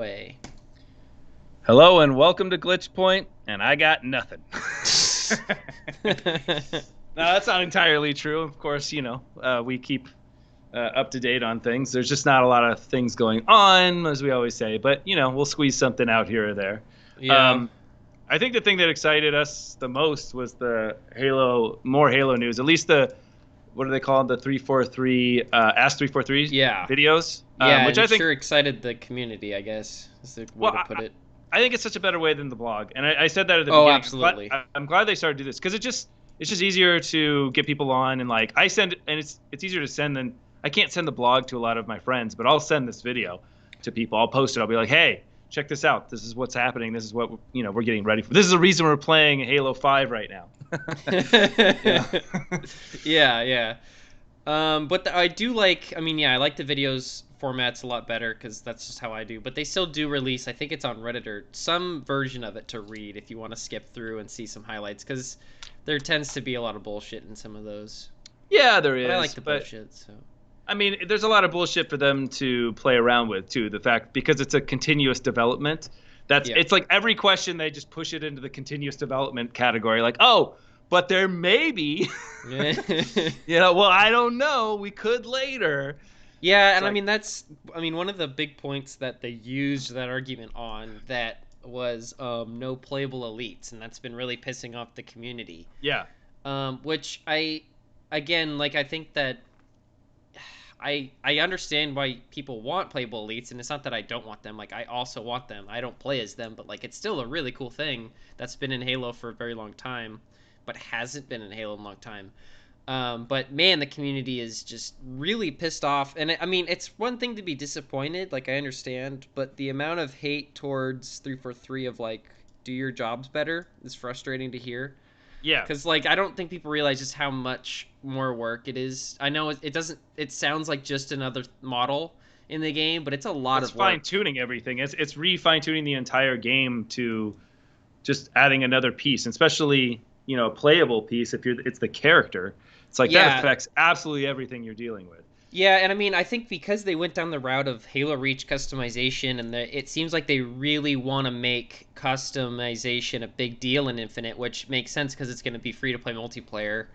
Way. Hello and welcome to Glitch Point, and I got nothing. No, that's not entirely true. Of course, we keep up to date on things. There's just not a lot of things going on, as we always say, but, we'll squeeze something out here or there. Yeah. I think the thing that excited us the most was the more Halo news, at least what are they called? The 343, Ask 343 Yeah. videos, Yeah, which and I it think, sure excited the community, I guess, is the way well, to put it. I think it's such a better way than the blog, and I said that at the Oh, beginning. absolutely. I'm glad they started to do this because it's just easier to get people on, and like I send and it's easier to send than I can't send the blog to a lot of my friends, but I'll send this video to people. I'll post it. I'll be like, hey, check this out. This is what's happening. This is what we're getting ready for. This is the reason we're playing Halo 5 right now. Yeah. Yeah, yeah. But I do like, I like the videos formats a lot better because that's just how I do. But they still do release, I think it's on Reddit or some version of it to read if you want to skip through and see some highlights because there tends to be a lot of bullshit in some of those. Yeah, there is. But I like the bullshit, so. I mean, there's a lot of bullshit for them to play around with too. The fact because it's a continuous development, it's like every question they just push it into the continuous development category. Like, oh, but there may be, well, I don't know. We could later. Yeah, and one of the big points that they used that argument on that was no playable elites, and that's been really pissing off the community. Yeah. Which I think that I understand why people want playable elites, and it's not that I don't want them. Like, I also want them. I don't play as them, but like it's still a really cool thing that's been in Halo for a very long time, but hasn't been in Halo in a long time. But man, the community is just really pissed off. And it's one thing to be disappointed, like I understand, but the amount of hate towards 343 of like, do your jobs better is frustrating to hear. Yeah. Because like I don't think people realize just how much more work it is. I know it doesn't. It sounds like just another model in the game, but it's a lot of work. Fine tuning everything. It's fine tuning the entire game to just adding another piece, especially a playable piece. It's the character. It's like that affects absolutely everything you're dealing with. Yeah, and I think because they went down the route of Halo Reach customization, and it seems like they really want to make customization a big deal in Infinite, which makes sense because it's going to be free to play multiplayer.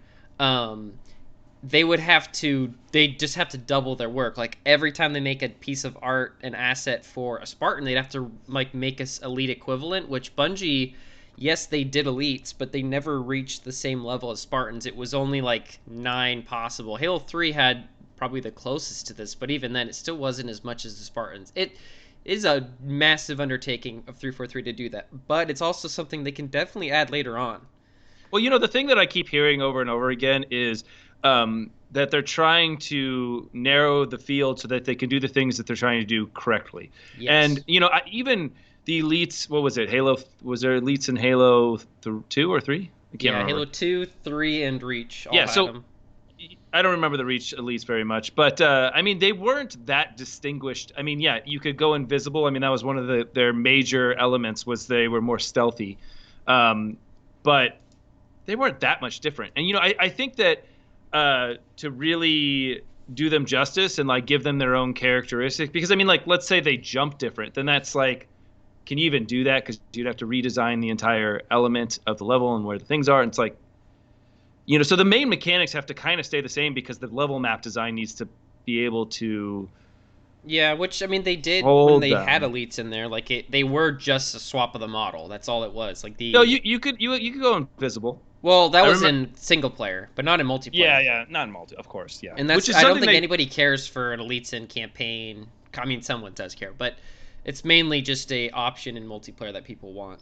They just have to double their work. Like every time they make a piece of art, an asset for a Spartan, they'd have to like make a elite equivalent, which Bungie. Yes, they did elites, but they never reached the same level as Spartans. It was only like 9 possible. Halo 3 had probably the closest to this, but even then, it still wasn't as much as the Spartans. It is a massive undertaking of 343 to do that, but it's also something they can definitely add later on. Well, the thing that I keep hearing over and over again is that they're trying to narrow the field so that they can do the things that they're trying to do correctly. Yes. And, even the elites, what was it? Was there elites in Halo 2 or 3? I can't remember. Halo 2, 3, and Reach all had them. I don't remember the Reach elites very much, but they weren't that distinguished. You could go invisible. That was one of their major elements was they were more stealthy, but they weren't that much different. And I think that to really do them justice and like give them their own characteristics, because let's say they jump different, then that's like, can you even do that? Because you'd have to redesign the entire element of the level and where the things are. And it's like, so the main mechanics have to kind of stay the same because the level map design needs to be able to. Yeah, which they did when they had elites in there. Like they were just a swap of the model. That's all it was. Like No, you could go invisible. Well, that was in single player, but not in multiplayer. Yeah, not in multi, of course. Yeah, and I don't think anybody cares for an elites in campaign. Someone does care, but it's mainly just a option in multiplayer that people want.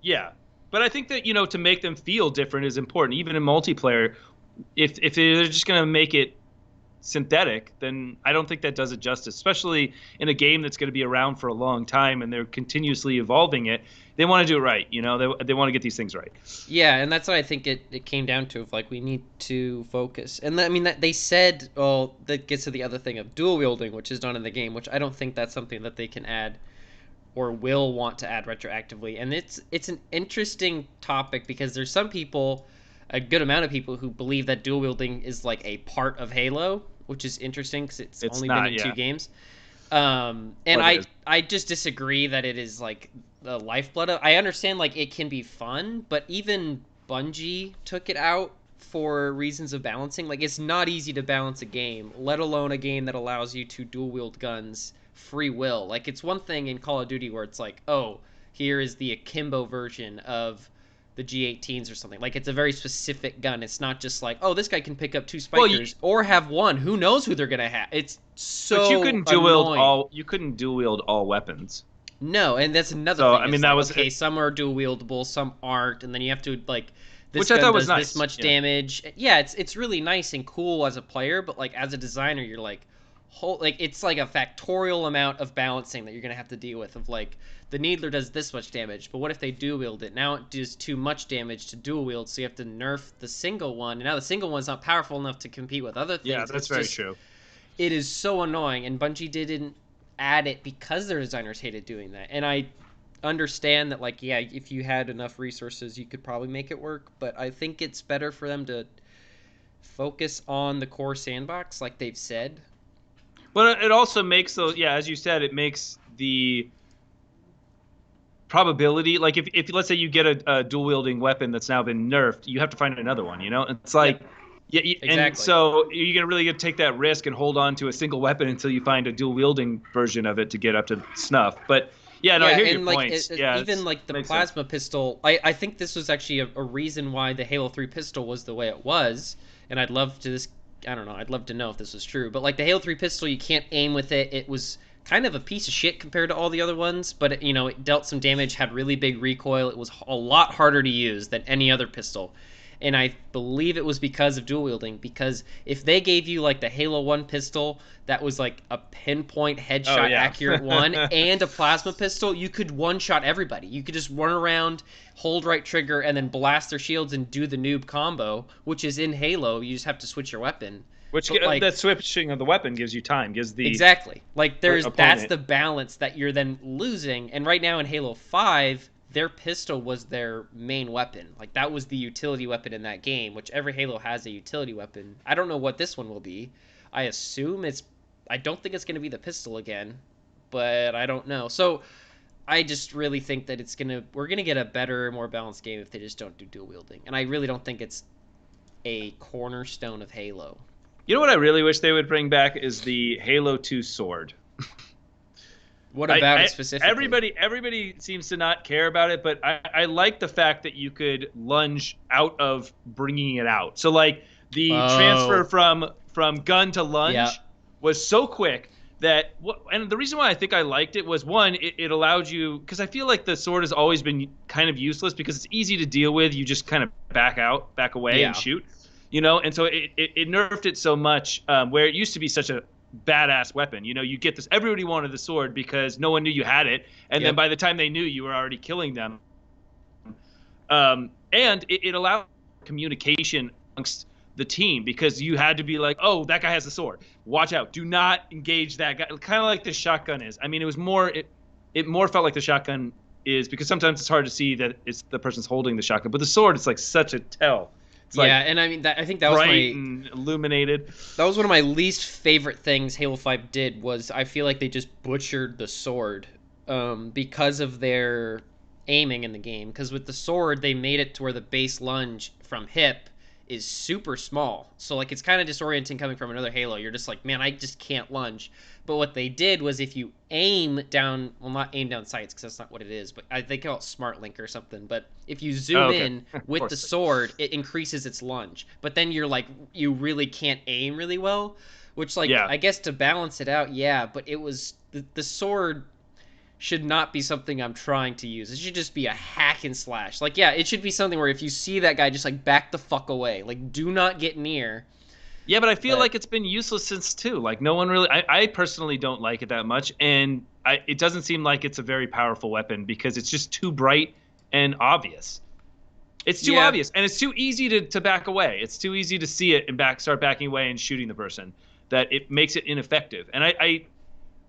Yeah, but I think that to make them feel different is important, even in multiplayer. If they're just gonna make it synthetic, then I don't think that does it justice, especially in a game that's going to be around for a long time and they're continuously evolving it. They want to do it right. They want to get these things right. Yeah, and that's what I think it came down to. Of like, we need to focus. And that they said, well, that gets to the other thing of dual wielding, which is done in the game, which I don't think that's something that they can add or will want to add retroactively. And it's an interesting topic because there's some people, a good amount of people, who believe that dual wielding is like a part of Halo, which is interesting because it's only been in 2 games. And What is? I just disagree that it is like the lifeblood of. I understand like it can be fun, but even Bungie took it out for reasons of balancing. Like it's not easy to balance a game, let alone a game that allows you to dual wield guns free will. Like it's one thing in Call of Duty where it's like, oh, here is the akimbo version of the G18s or something. Like it's a very specific gun. It's not just like, oh, this guy can pick up two Well, spikers or have one. Who knows who they're gonna have? It's but you so couldn't dual wield annoying. all. You couldn't dual wield all weapons. No, and that's another So thing. I mean, It's that like, was okay, some are dual wieldable, some aren't, and then you have to like this which I gun thought was does this nice. much Yeah. damage. Yeah, it's really nice and cool as a player, but like as a designer, you're like whole like it's like a factorial amount of balancing that you're gonna have to deal with. Of like the Needler does this much damage, but what if they dual wield it? Now it does too much damage to dual wield, so you have to nerf the single one, and now the single one's not powerful enough to compete with other Yeah, things. that's It's very just true. it is so annoying, and Bungie didn't add it because their designers hated doing that. And I understand that, like, yeah, if you had enough resources, you could probably make it work. But I think it's better for them to focus on the core sandbox, like they've said. But it also makes those, yeah, as you said, it makes the probability, like if let's say you get a dual wielding weapon that's now been nerfed, you have to find another one. It's Yep, like, yeah, and exactly. so you're gonna really gonna take that risk and hold on to a single weapon until you find a dual wielding version of it to get up to snuff. But yeah, no, I Yeah, hear your and like points. Yeah, even like the makes sense. plasma pistol, I think this was actually a reason why the Halo 3 pistol was the way it was, and I'd love to this I don't know, I'd love to know if this was true, but like the Halo 3 pistol, you can't aim with it. It was kind of a piece of shit compared to all the other ones, but it dealt some damage, had really big recoil. It was a lot harder to use than any other pistol. And I believe it was because of dual wielding. Because if they gave you like the Halo 1 pistol that was like a pinpoint Oh headshot yeah. accurate one and a plasma pistol, you could one shot everybody. You could just run around, hold right trigger, and then blast their shields and do the noob combo, which is in Halo. You just have to switch your weapon. Which But like that switching of the weapon gives you time, gives the exactly. Like that's opponent. the balance that you're then losing. And right now in Halo 5, their pistol was their main weapon. Like that was the utility weapon in that game, which every Halo has a utility weapon. I don't know what this one will be. I assume it's I don't think it's going to be the pistol again, but I don't know. So I just really think that we're going to get a better, more balanced game if they just don't do dual wielding. And I really don't think it's a cornerstone of Halo. You know what I really wish they would bring back is the Halo 2 sword. What about it specifically? Everybody seems to not care about it, but I like the fact that you could lunge out of bringing it out. So like the transfer Oh, from gun to lunge yeah. was so quick that and the reason why I think I liked it was one, it allowed you, because I feel like the sword has always been kind of useless because it's easy to deal with. You just kind of back away and Yeah. shoot, and so it nerfed it so much, where it used to be such a badass weapon. You get this. Everybody wanted the sword because no one knew you had it, and then Yep. by the time they knew, you were already killing them. And it allowed communication amongst the team because you had to be like, oh, that guy has the sword. Watch out. Do not engage that guy. Kind of like the shotgun is. I mean, it more felt like the shotgun is, because sometimes it's hard to see that it's the person's holding the shotgun, but the sword, it's like such a tell. It's Yeah, like and I mean I think that was bright and illuminated. one of my least favorite things Halo 5 did was I feel like they just butchered the sword because of their aiming in the game. Because with the sword, they made it to where the base lunge from hip is super small. So like it's kind of disorienting coming from another Halo. You're just like, man, I just can't lunge. But what they did was if you aim down, well, not aim down sights because that's not what it is, but they call it Smart Link or something. But if you zoom Oh, okay. in Of with the course. sword, it increases its lunge. But then you're like, you really can't aim really well, which like Yeah. I guess to balance it out, yeah. But it was the sword should not be something I'm trying to use. It should just be a hack and slash. Like, yeah, it should be something where if you see that guy, just like back the fuck away. Like, do not get near. Yeah, but I feel But like it's been useless since too. Like no one really. I personally don't like it that much, and it doesn't seem like it's a very powerful weapon because it's just too bright and obvious. It's too yeah, obvious, and it's too easy to back away. It's too easy to see it and start backing away and shooting the person. That it makes it ineffective. And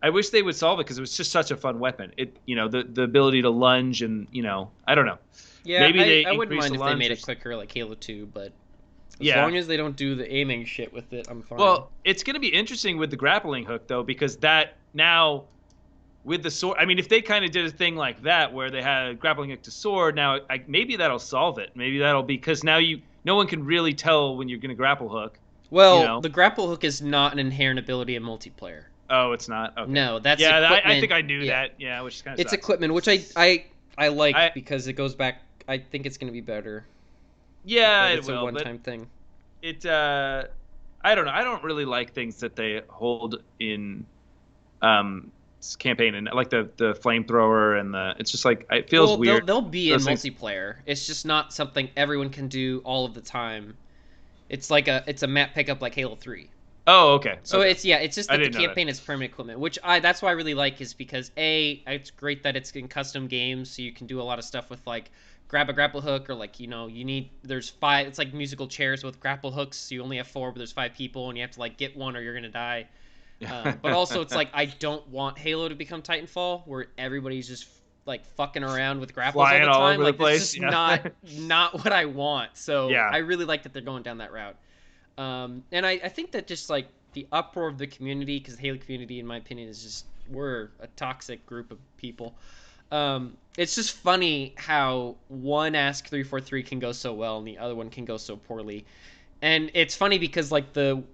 I wish they would solve it because it was just such a fun weapon. The ability to lunge and I don't know. yeah, Maybe they I wouldn't increase mind the if they lunge. made it quicker like Halo 2, but as Yeah. long as they don't do the aiming shit with it, I'm fine. Well, it's going to be interesting with the grappling hook though, because that now with the sword, I mean, if they kind of did a thing like that where they had a grappling hook to sword, now maybe that'll solve it. Maybe that'll be because now no one can really tell when you're going to grapple hook. Well, the grapple hook is not an inherent ability in multiplayer. Oh, it's not. Okay. No, that's yeah. equipment. I think I knew that. Yeah, which kind of it's sucks. Equipment, which I like because it goes back. I think it's going to be better. Yeah, it's it will. A one-time thing. It. I don't know. I don't really like things that they hold in campaign, and like the flamethrower and it's just like it feels weird. They'll be in multiplayer. It's just not something everyone can do all of the time. It's like it's a map pickup like Halo 3. Oh, okay. So okay. It's just that the campaign is permanent equipment, which that's why I really like, is because it's great that it's in custom games, so you can do a lot of stuff with like grab a grapple hook, or like there's 5. It's like musical chairs with grapple hooks. So you only have 4, but there's 5 people, and you have to like get one or you're gonna die. But also it's like I don't want Halo to become Titanfall, where everybody's just like fucking around with grapples flying all the time. All over like the place. It's just not what I want. So yeah. I really like that they're going down that route. And I think that just like the uproar of the community, because the Halo community, in my opinion, is just, we're a toxic group of people. It's just funny how one Ask 343 can go so well and the other one can go so poorly. And it's funny because like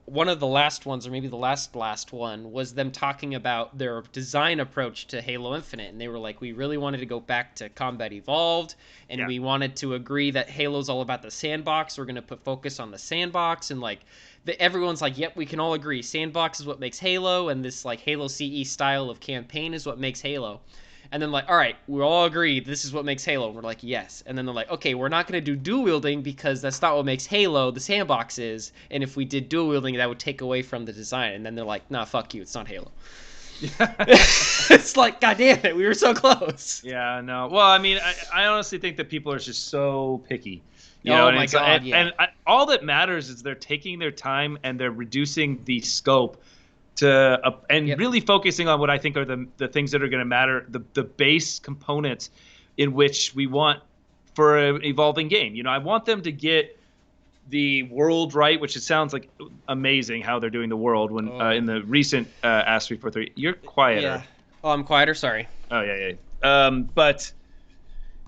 one of the last ones, or maybe the last one, was them talking about their design approach to Halo Infinite, and they were like, we really wanted to go back to Combat Evolved, and we wanted to agree that Halo's all about the sandbox. We're going to put focus on the sandbox, and like everyone's like, yep, we can all agree sandbox is what makes Halo, and this like Halo CE style of campaign is what makes Halo. And then like, all right, we all agree this is what makes Halo. And we're like, yes. And then they're like, okay, we're not going to do dual wielding because that's not what makes Halo. The sandbox is. And if we did dual wielding, that would take away from the design. And then they're like, nah, fuck you. It's not Halo. It's like, God damn it, we were so close. Yeah, no. Well, I mean, I honestly think that people are just so picky. You know, my God, and all that matters is they're taking their time and they're reducing the scope to really focusing on what I think are the things that are going to matter, the base components in which we want for an evolving game. You know, I want them to get the world right, which it sounds like amazing how they're doing the world when in the recent Ask 343. You're quieter. Yeah. Oh, I'm quieter. Sorry. Oh yeah. But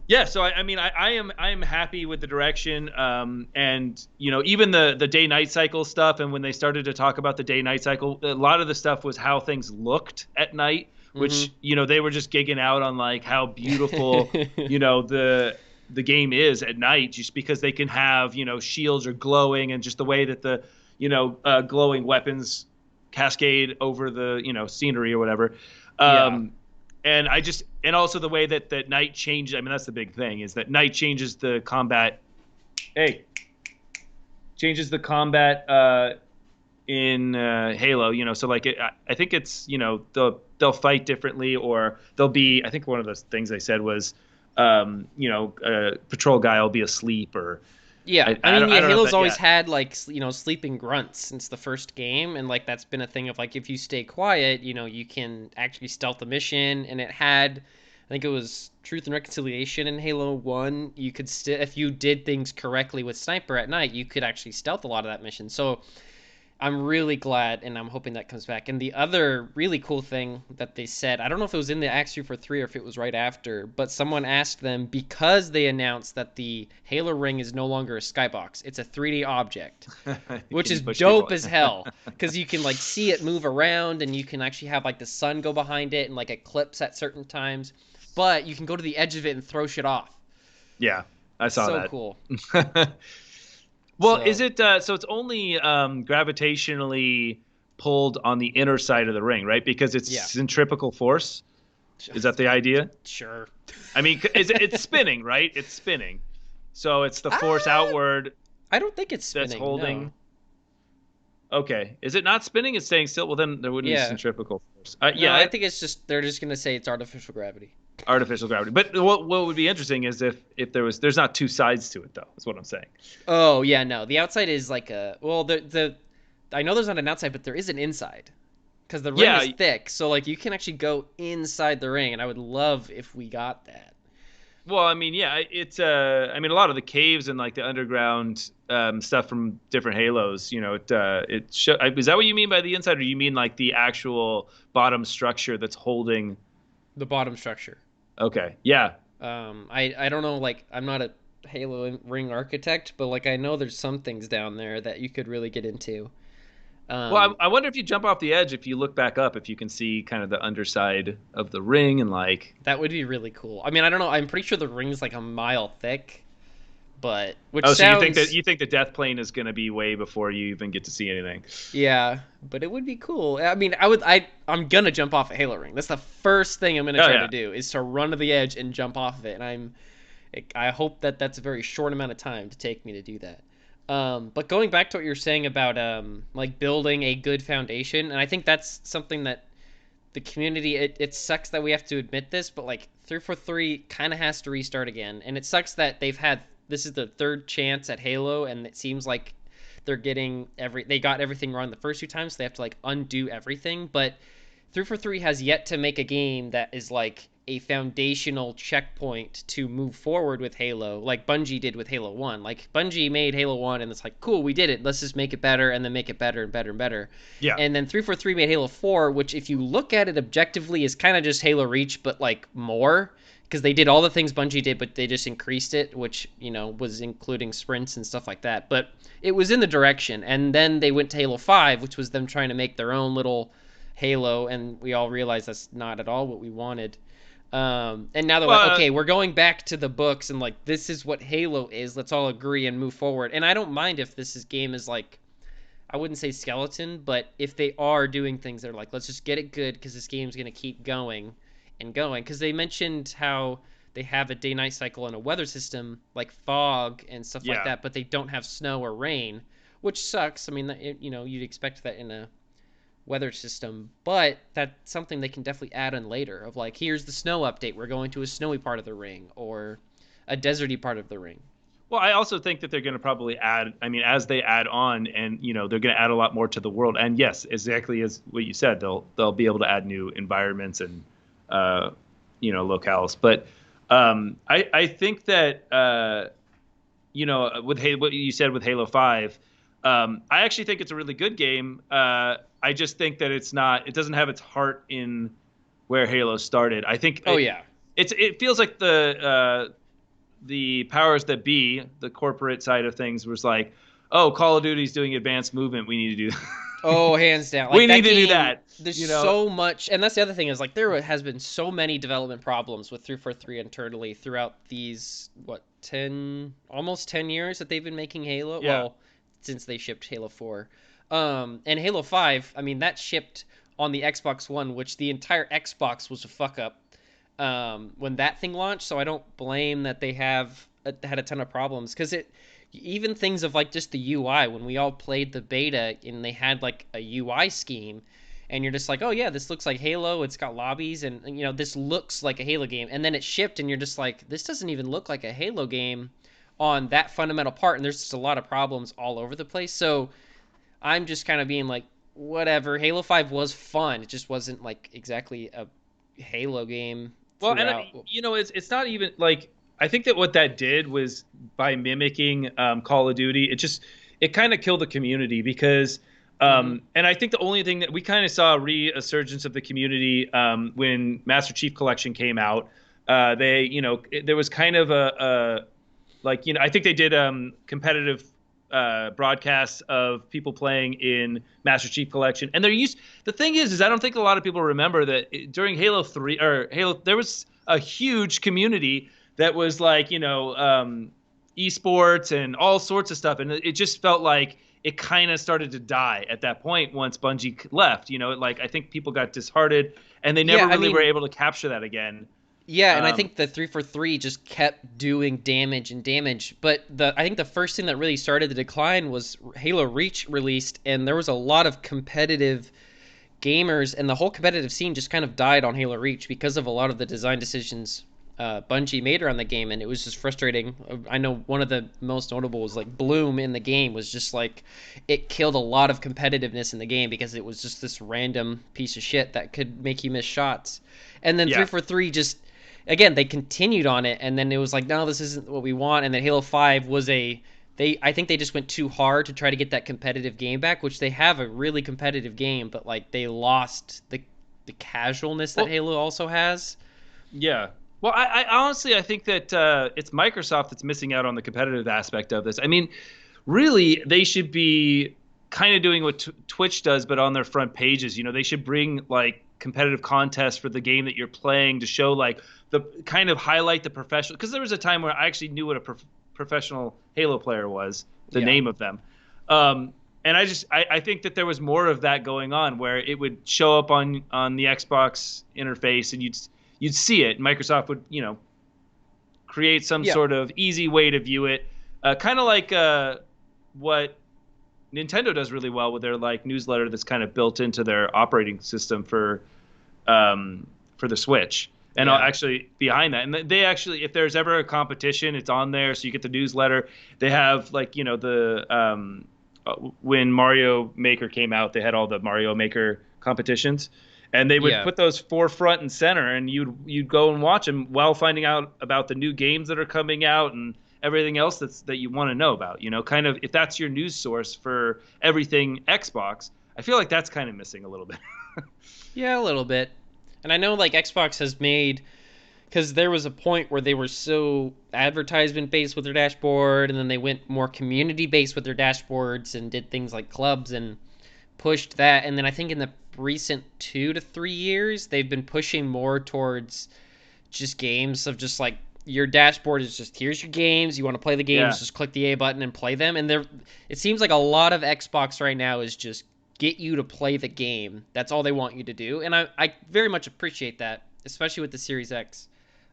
yeah, so I mean, I am happy with the direction, and you know, even the day-night cycle stuff, and when they started to talk about the day-night cycle, a lot of the stuff was how things looked at night, which you know, they were just gigging out on like how beautiful you know the game is at night, just because they can have, you know, shields are glowing, and just the way that the glowing weapons cascade over the, you know, scenery or whatever. And also the way that night changes. I mean, that's the big thing, is that night changes the combat. Changes the combat in Halo. You know, so like I think it's, you know, they'll fight differently, or they'll be. I think one of the things they said was, you know, patrol guy will be asleep, or. Yeah, I mean, Halo's always had like, you know, sleeping grunts since the first game, and like that's been a thing of like, if you stay quiet, you know, you can actually stealth a mission. And it had, I think it was Truth and Reconciliation in Halo 1. You could if you did things correctly with Sniper at night, you could actually stealth a lot of that mission. So I'm really glad, and I'm hoping that comes back. And the other really cool thing that they said, I don't know if it was in the Act 343 or if it was right after, but someone asked them, because they announced that the Halo ring is no longer a skybox, it's a 3D object, which is dope as hell, because you can like see it move around, and you can actually have like the sun go behind it and like eclipse at certain times, but you can go to the edge of it and throw shit off. Yeah, I saw that. So cool. Well, is it so it's only gravitationally pulled on the inner side of the ring, right? Because it's centripetal force. Is that the idea? Sure. I mean, it's spinning, right? It's spinning. So it's the force outward. I don't think it's spinning. That's holding. No. Okay. Is it not spinning? It's staying still? Well, then there wouldn't be centripetal force. I think it's just, they're just going to say it's artificial gravity. Artificial gravity. But what would be interesting is if there's not two sides to it, though, is what I'm saying. Oh, yeah, no. The outside is like I know there's not an outside, but there is an inside. Because the ring is thick, so like you can actually go inside the ring, and I would love if we got that. Well, I mean, yeah, it's I mean, a lot of the caves and like the underground stuff from different Halos, is that what you mean by the inside, or you mean like the actual bottom structure that's holding? The bottom structure. Okay, yeah. I don't know, like I'm not a Halo ring architect, but like I know there's some things down there that you could really get into. Well, Um, I wonder if you jump off the edge, if you look back up, if you can see kind of the underside of the ring and like. that would be really cool. I mean, I don't know. I'm pretty sure the ring's like a mile thick, but which Oh, so sounds you think the death plane is going to be way before you even get to see anything? yeah, but it would be cool. I mean, I'm gonna jump off a Halo ring. That's the first thing I'm gonna Oh try to yeah. do is to run to the edge and jump off of it. And I hope that that's a very short amount of time to take me to do that. But going back to what you're saying about like building a good foundation, and I think that's something that the community it sucks that we have to admit this, but like 343 kind of has to restart again, and it sucks that they've had this is the third chance at Halo, and it seems like they got everything wrong the first two times, so they have to like undo everything. But 343 has yet to make a game that is like a foundational checkpoint to move forward with Halo, like Bungie did with Halo 1. Like Bungie made Halo 1 and it's like, cool, we did it. Let's just make it better and then make it better and better and better. Yeah. And then 343 made Halo 4, which if you look at it objectively is kind of just Halo Reach but like more because they did all the things Bungie did but they just increased it, which, was including sprints and stuff like that. But it was in the direction. And then they went to Halo 5, which was them trying to make their own little Halo, and we all realized that's not at all what we wanted. And now they're like, Well, okay, we're going back to the books, and like this is what Halo is. Let's all agree and move forward. And I don't mind if game is like, I wouldn't say skeleton, but if they are doing things that are like, let's just get it good because this game's gonna keep going and going. Because they mentioned how they have a day-night cycle and a weather system like fog and stuff like yeah. that, but they don't have snow or rain, which sucks. I mean, you'd expect that in a weather system, but that's something they can definitely add in later of like, here's the snow update, we're going to a snowy part of the ring or a deserty part of the ring. Well, I also think that they're going to probably add. I mean, as they add on, and they're going to add a lot more to the world. And yes, exactly as what you said, they'll be able to add new environments and locales. But I think that with what you said with Halo 5, I actually think it's a really good game. I just think that it doesn't have its heart in where Halo started. I think. Oh yeah. It feels like the powers that be, the corporate side of things, was like, oh, Call of Duty's doing advanced movement. We need to do that. Oh, hands down. Like, we need to do that. There's so much, and that's the other thing is like there has been so many development problems with 343 internally throughout these almost 10 years that they've been making Halo. Yeah. Well, since they shipped Halo 4. And Halo 5, I mean that shipped on the Xbox One, which the entire Xbox was a fuck up when that thing launched. So I don't blame that they had a ton of problems because even things of like just the UI when we all played the beta and they had like a UI scheme and you're just like, oh yeah, this looks like Halo, it's got lobbies and this looks like a Halo game, and then it shipped and you're just like, this doesn't even look like a Halo game on that fundamental part, and there's just a lot of problems all over the place. So I'm just kind of being like, whatever, Halo 5 was fun, it just wasn't like exactly a Halo game Well, throughout. and it's not even like, I think that what that did was by mimicking Call of Duty, it kind of killed the community because, and I think the only thing that we kind of saw a resurgence of the community when Master Chief Collection came out. There was kind of I think they did competitive broadcasts of people playing in Master Chief Collection, and the thing is I don't think a lot of people remember that during Halo 3 or Halo there was a huge community that was like esports and all sorts of stuff, and it just felt like it kind of started to die at that point once Bungie left. I think people got disheartened and they never really were able to capture that again. Yeah, and I think the 343 just kept doing damage and damage. But I think the first thing that really started the decline was Halo Reach released, and there was a lot of competitive gamers, and the whole competitive scene just kind of died on Halo Reach because of a lot of the design decisions Bungie made around the game, and it was just frustrating. I know one of the most notable was like Bloom in the game was just like, it killed a lot of competitiveness in the game because it was just this random piece of shit that could make you miss shots. And then 343 just again, they continued on it, and then it was like, no, this isn't what we want. And then Halo 5 was I think they just went too hard to try to get that competitive game back, which they have a really competitive game, but like they lost the casualness that Well, Halo also has. yeah. Well, I honestly I think that it's Microsoft that's missing out on the competitive aspect of this. I mean, really, they should be kind of doing what Twitch does, but on their front pages. They should bring like competitive contests for the game that you're playing to show like the kind of highlight the professional. Because there was a time where I actually knew what a professional Halo player was, the Yeah. name of them. And I think that there was more of that going on where it would show up on the Xbox interface and you'd see it. Microsoft would create some Yeah. sort of easy way to view it, kind of like what Nintendo does really well with their like newsletter that's kind of built into their operating system for the Switch. And Yeah. actually behind that, and they actually, if there's ever a competition, it's on there, so you get the newsletter. They have like the when Mario Maker came out, they had all the Mario Maker competitions, and they would Yeah. put those forefront and center, and you'd go and watch them while finding out about the new games that are coming out and everything else that you want to know about. Kind of if that's your news source for everything Xbox, I feel like that's kind of missing a little bit. Yeah, a little bit. And I know like Xbox has made, because there was a point where they were so advertisement based with their dashboard, and then they went more community based with their dashboards and did things like clubs and pushed that. And then I think in the recent 2 to 3 years, they've been pushing more towards just games of just like your dashboard is just here's your games. You want to play the Yeah. games, just click the A button and play them. And it seems like a lot of Xbox right now is just get you to play the game. That's all they want you to do. And I very much appreciate that, especially with the Series X.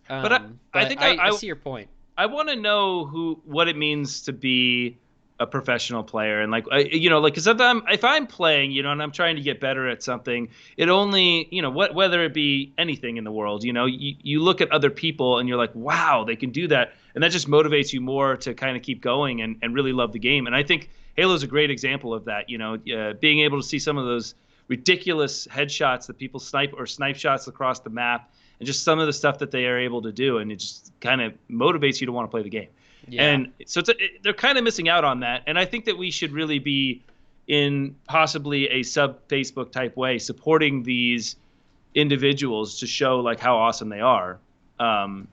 But I But think I see your point. I want to know what it means to be a professional player, and like like because if I'm playing, and I'm trying to get better at something, it only whether it be anything in the world, you look at other people and you're like, wow, they can do that, and that just motivates you more to kind of keep going and really love the game. And I think Halo's a great example of that. Being able to see some of those ridiculous headshots that people snipe or snipe shots across the map, and just some of the stuff that they are able to do, and it just kind of motivates you to want to play the game. Yeah. And so they're kind of missing out on that. And I think that we should really be in possibly a sub Facebook type way supporting these individuals to show like how awesome they are. And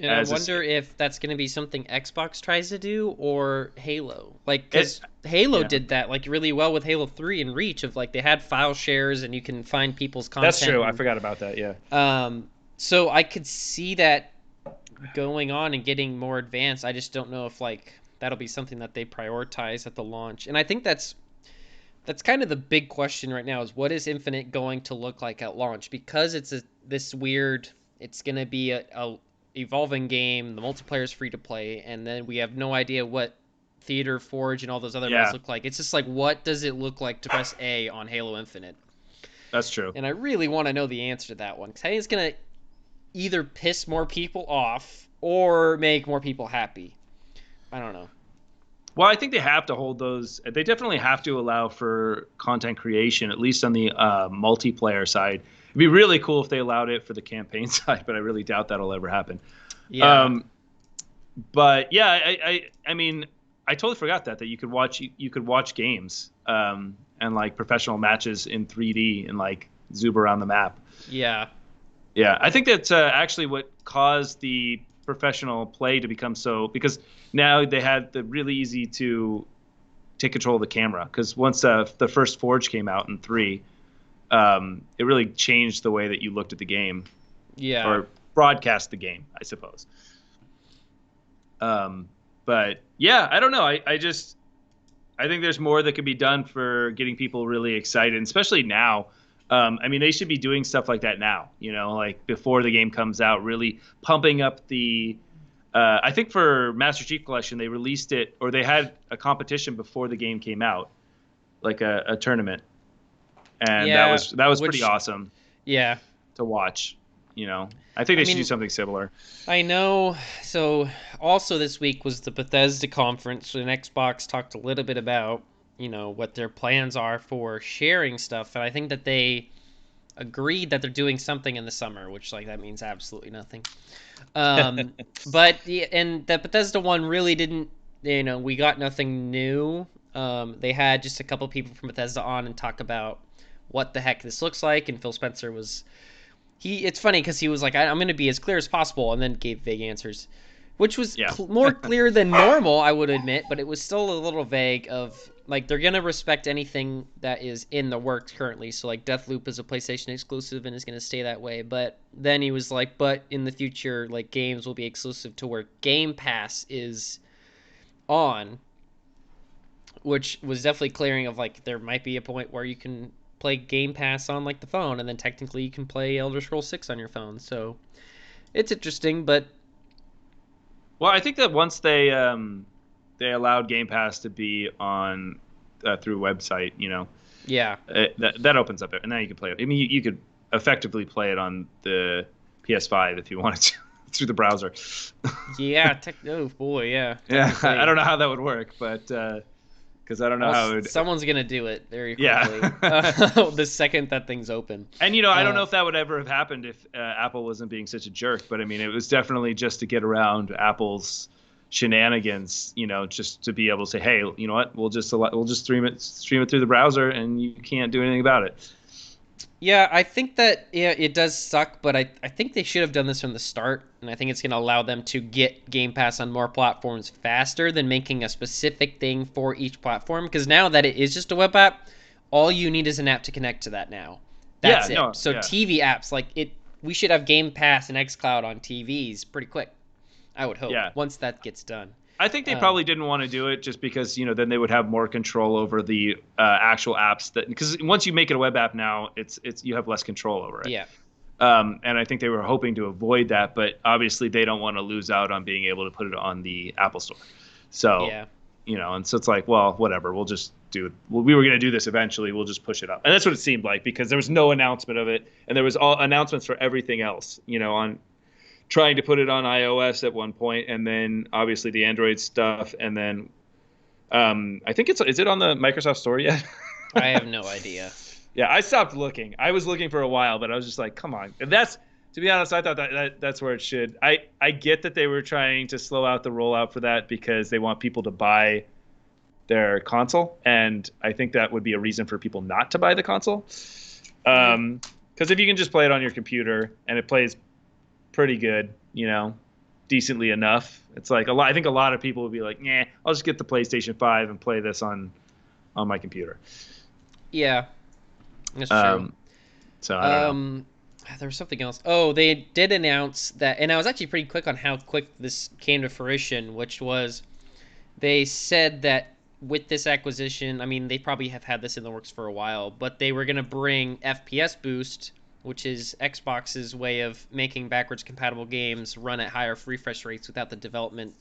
I wonder if that's going to be something Xbox tries to do or Halo. Like, because Halo yeah. did that like really well with Halo 3 and Reach of like they had file shares and you can find people's content. That's true. I and, forgot about that. Yeah. So I could see that going on and getting more advanced. I just don't know if like that'll be something that they prioritize at the launch. And I think that's kind of the big question right now is what is Infinite going to look like at launch? Because this weird, it's going to be a evolving game. The multiplayer is free to play, and then we have no idea what Theater, Forge, and all those other modes look like. It's just like, what does it look like to press A on Halo Infinite? That's true. And I really want to know the answer to that one, because I think it's going to either piss more people off or make more people happy. I don't know. Well, I think they have to hold those. They definitely have to allow for content creation, at least on the multiplayer side. It'd be really cool if they allowed it for the campaign side, but I really doubt that'll ever happen. Yeah. But yeah, I mean, I totally forgot that you could watch games and like professional matches in 3D and like zoom around the map. Yeah. Yeah, I think that's actually what caused the professional play to become so, because now they had the really easy to take control of the camera, because once the first Forge came out in 3, it really changed the way that you looked at the game. Yeah. Or broadcast the game, I suppose. But yeah, I don't know. I think there's more that could be done for getting people really excited, and especially now. I mean, they should be doing stuff like that now, like before the game comes out, really pumping up the I think for Master Chief Collection, they released it, or they had a competition before the game came out, like a tournament. And that was pretty awesome. Yeah. To watch, I think they should do something similar. I know. So also this week was the Bethesda conference, and Xbox talked a little bit about what their plans are for sharing stuff, and I think that they agreed that they're doing something in the summer, which like that means absolutely nothing. Um, but and the Bethesda one really didn't. We got nothing new. They had just a couple people from Bethesda on and talk about what the heck this looks like, and Phil Spencer was It's funny because he was like, I'm going to be as clear as possible, and then gave vague answers, which was Yeah. more clear than normal, I would admit, but it was still a little vague of, like, they're going to respect anything that is in the works currently. So, like, Deathloop is a PlayStation exclusive and is going to stay that way. But then he was like, but in the future, like, games will be exclusive to where Game Pass is on, which was definitely clearing of, like, there might be a point where you can play Game Pass on like the phone, and then technically you can play Elder Scrolls 6 on your phone. So it's interesting, but Well, I think that once they allowed Game Pass to be on through website, yeah, that opens up it, and now you can play it. I mean, you could effectively play it on the PS5 if you wanted to through the browser. yeah. Oh boy, yeah. Yeah, I don't know how that would work, but because I don't know how it would. Someone's gonna do it very quickly. Yeah. The second that thing's open. And I don't know if that would ever have happened if Apple wasn't being such a jerk, but I mean, it was definitely just to get around Apple's shenanigans, just to be able to say, hey, you know what, we'll just stream it through the browser, and you can't do anything about it. Yeah, I think that it does suck, but I think they should have done this from the start, and I think it's going to allow them to get Game Pass on more platforms faster than making a specific thing for each platform. Because now that it is just a web app, all you need is an app to connect to that now. That's Yeah, it. no, So yeah. TV apps, we should have Game Pass and xCloud on TVs pretty quick, I would hope, Yeah. once that gets done. I think they probably didn't want to do it just because, then they would have more control over the actual apps because once you make it a web app now, it's you have less control over it. Yeah. And I think they were hoping to avoid that, but obviously they don't want to lose out on being able to put it on the Apple Store. So, Yeah. And so it's like, well, whatever, we'll just do it. Well, we were going to do this eventually. We'll just push it up. And that's what it seemed like, because there was no announcement of it. And there was all announcements for everything else, on trying to put it on iOS at one point, and then obviously the Android stuff, and then I think is it on the Microsoft Store yet? I have no idea. Yeah, I stopped looking. I was looking for a while, but I was just like, come on. And to be honest, I thought that's where it should. I get that they were trying to slow out the rollout for that because they want people to buy their console, and I think that would be a reason for people not to buy the console. Because if you can just play it on your computer and it plays pretty good, decently enough, it's like I think a lot of people would be like, "Nah, I'll just get the PlayStation 5 and play this on my computer." Yeah, that's true. So I don't know. There was something else. Oh, they did announce that, and I was actually pretty quick on how quick this came to fruition, which was they said that with this acquisition, I mean, they probably have had this in the works for a while, but they were going to bring FPS Boost, which is Xbox's way of making backwards compatible games run at higher refresh rates without the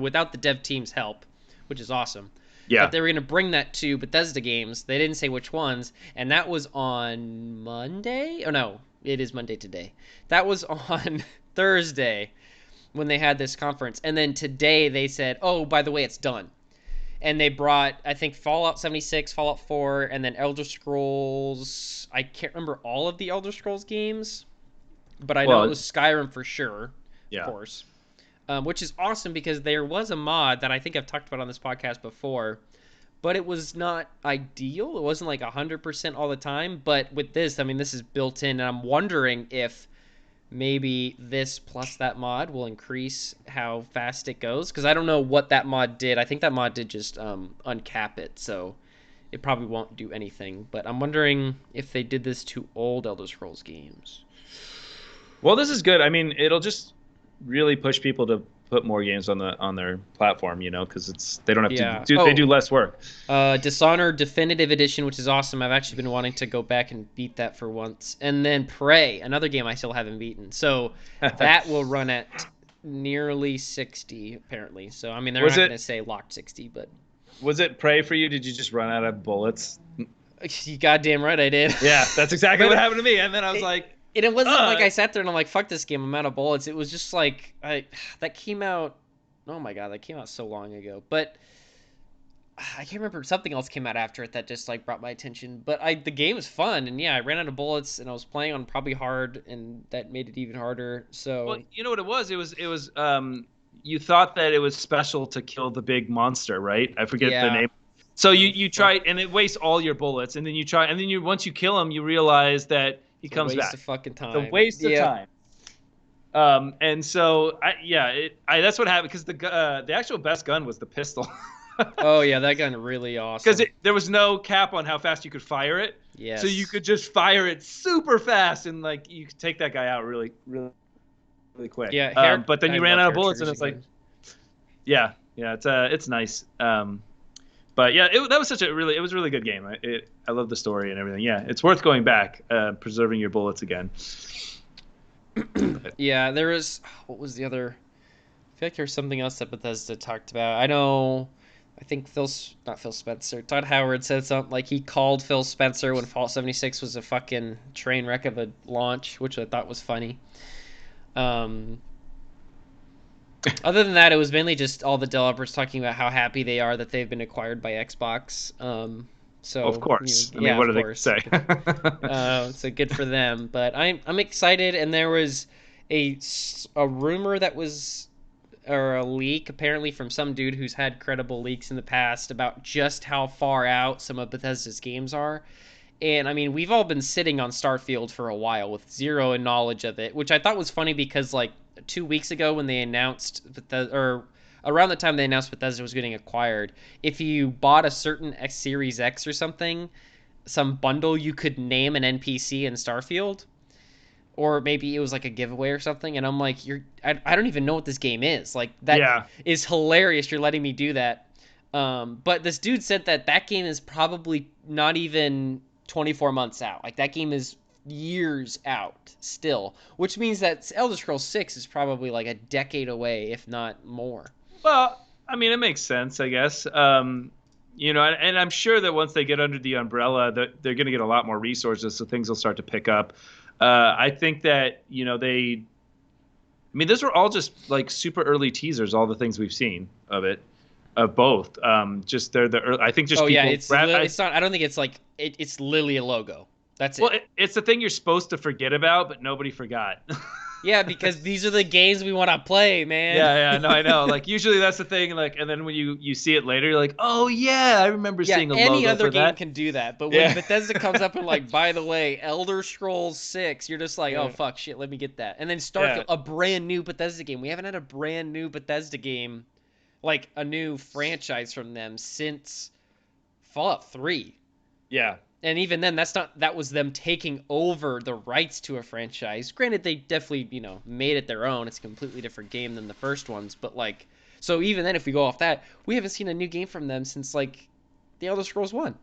without the dev team's help, which is awesome. Yeah. But they were going to bring that to Bethesda games. They didn't say which ones, and that was on Monday? Oh, no, it is Monday today. That was on Thursday when they had this conference. And then today they said, oh, by the way, it's done. And they brought, I think, Fallout 76, Fallout 4, and then Elder Scrolls. I can't remember all of the Elder Scrolls games, but I know it was Skyrim for sure, yeah. Of course. Which is awesome because there was a mod that I think I've talked about on this podcast before, but it was not ideal. It wasn't like 100% all the time. But with this, I mean, this is built in, and I'm wondering if maybe this plus that mod will increase how fast it goes, because I don't know what that mod did. I think that mod did just uncap it, so it probably won't do anything. But I'm wondering if they did this to old Elder Scrolls games. Well, this is good. I mean, it'll just really push people to put more games on their platform, because they don't have to they do less work. Dishonored Definitive Edition, which is awesome. I've actually been wanting to go back and beat that for once. And then Prey, another game I still haven't beaten. So that will run at nearly 60 apparently. So I mean, they're not going to say locked 60, but was it Prey for you? Did you just run out of bullets? You goddamn right I did. Yeah, that's exactly what happened to me. And then I was like, and it wasn't like I sat there and I'm like, fuck this game, I'm out of bullets. It was just like, that came out, oh my god, that came out so long ago. But I can't remember, something else came out after it that just like brought my attention. But the game was fun, and yeah, I ran out of bullets, and I was playing on probably hard, and that made it even harder. Well, So you know what it was? It was you thought that it was special to kill the big monster, right? I forget the yeah, name. So you the you fuck, try and it wastes all your bullets, and then you try and then you once you kill him, you realize that he it's a comes waste back. of fucking It's a time. waste of Yep. time. And so that's what happened because the actual best gun was the pistol. Oh yeah, that gun really Because awesome. there was no cap on how fast you could fire it, so you Yes. could just fire it super fast and like you could take that guy out really, really, really quick. Yeah, hair. But then I you ran love out of hair bullets, and triggers it's like, again. yeah, it's nice. But yeah, that was it was a really good game. I love the story and everything. Yeah, it's worth going back, preserving your bullets again. But, Yeah, there was, what was the other? I feel like there's something else that Bethesda talked about. I know. I think not Phil Spencer. Todd Howard said something like he called Phil Spencer when Fallout 76 was a fucking train wreck of a launch, which I thought was funny. Um, Other than that, it was mainly just all the developers talking about how happy they are that they've been acquired by Xbox. of So course. I mean, yeah, what of are they course. gonna say? So good for them. But I'm excited, and there was a rumor that was, or a leak apparently from some dude who's had credible leaks in the past about just how far out some of Bethesda's games are. And I mean, we've all been sitting on Starfield for a while with zero knowledge of it, which I thought was funny because like 2 weeks ago when they announced Bethesda, or around the time they announced Bethesda was getting acquired, if you bought a certain X Series X or something, some bundle, you could name an NPC in Starfield, or maybe it was like a giveaway or something. And I'm like, I don't even know what this game is. Like that Yeah, is hilarious. You're letting me do that. But this dude said that that game is probably not even 24 months out. Like that game is years out still, which means that Elder Scrolls 6 is probably like a decade away, if not more. well, I mean, it makes sense, I guess. And I'm sure that once they get under the umbrella, that they're going to get a lot more resources, so things will start to pick up. I think that I mean, those were all just like super early teasers. All the things we've seen of it, of both. Just they're the early, I think just Oh yeah, people. it's not. I don't think it's like it's literally a logo. That's Well, it. it's the thing you're supposed to forget about, but nobody forgot. Yeah, because these are the games we want to play, man. Yeah, no, I know. Like usually that's the thing. Like, and then when you see it later, you're like, oh yeah, I remember Yeah, seeing a any logo other for game that. can do that, but when Yeah. Bethesda comes up and like, by the way, Elder Scrolls 6, you're just like, oh Yeah. fuck, shit, let me get that. And then Yeah. Starfield, a brand new Bethesda game. We haven't had a brand new Bethesda game, like a new franchise from them since Fallout 3. Yeah. And even then, that was them taking over the rights to a franchise. Granted, they definitely, made it their own. It's a completely different game than the first ones, but like, so even then, if we go off that, we haven't seen a new game from them since like the Elder Scrolls 1.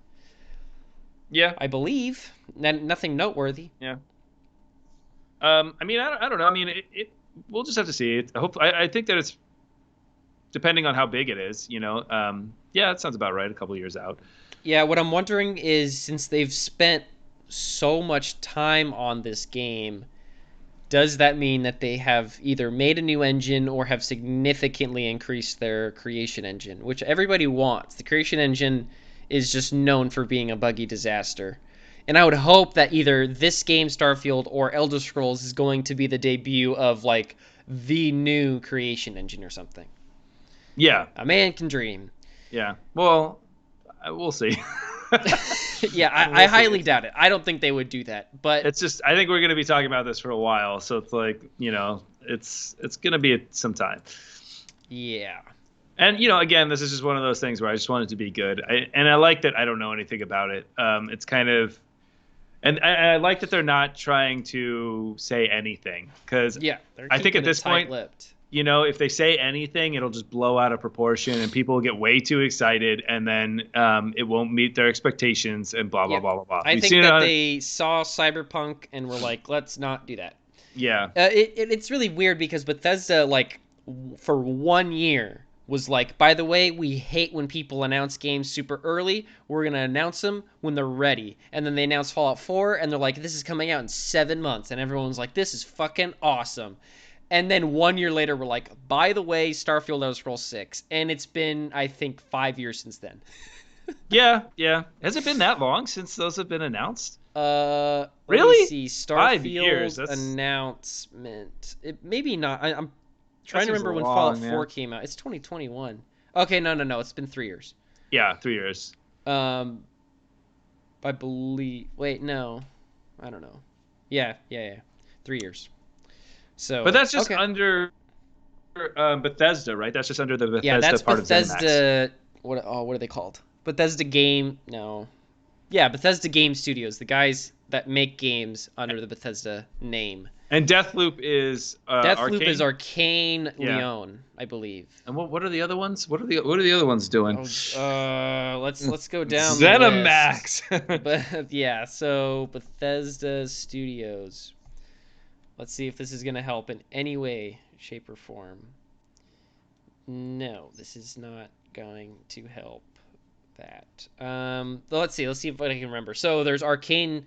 Yeah. I believe. Nothing noteworthy. Yeah. I mean, I don't know. I mean, we'll just have to see. I think that it's depending on how big it is. Yeah, that sounds about right. A couple years out. Yeah, what I'm wondering is since they've spent so much time on this game, does that mean that they have either made a new engine or have significantly increased their creation engine, which everybody wants? The creation engine is just known for being a buggy disaster. And I would hope that either this game, Starfield, or Elder Scrolls is going to be the debut of like the new creation engine or something. Yeah. A man can dream. Yeah. Well, we'll see. Yeah, I We'll see. highly doubt it. I don't think they would do that. But It's just I think we're going to be talking about this for a while, so it's like it's going to be some time. yeah, And again, this is just one of those things where I just want it to be good. And I like that I don't know anything about it. It's kind of, and I like that they're not trying to say anything because yeah, they're I think keeping at this it point, tight-lipped. if they say anything, it'll just blow out of proportion and people will get way too excited and then it won't meet their expectations and blah blah Yeah, blah blah blah. I We've think seen it that on, they saw Cyberpunk and were like, let's not do that. yeah, It's really weird because Bethesda, like, for 1 year, was like, by the way, we hate when people announce games super early. We're going to announce them when they're ready. And then they announced Fallout 4, and they're like, this is coming out in 7 months. And everyone's like, this is fucking awesome. And then 1 year later, we're like, by the way, Starfield Elder Scrolls 6. And it's been, I think, 5 years since then. Yeah, yeah. Has it been that long since those have been announced? Let me Really? see. 5 years. Starfield announcement. It maybe not. I'm That trying to seems remember when Fallout long, 4 man. came out. It's 2021. Okay, no. It's been 3 years. Yeah, 3 years. Um, I believe. Wait, no, I don't know. Yeah. 3 years. But So that's just okay. under Bethesda, right? That's just under the Yeah, Bethesda that's part of ZeniMax. Bethesda. What are they called? Bethesda Game. No. Yeah, Bethesda Game Studios, the guys that make games under the Bethesda name. And Deathloop is Deathloop is Arcane. Arcane Yeah. Leon, I believe. And what are the other ones? What are the other ones doing? Oh, let's go down the list. ZeniMax. But yeah, so Bethesda Studios. Let's see if this is gonna help in any way, shape, or form. No, this is not going to help that. Let's see. Let's see if I can remember. So there's Arcane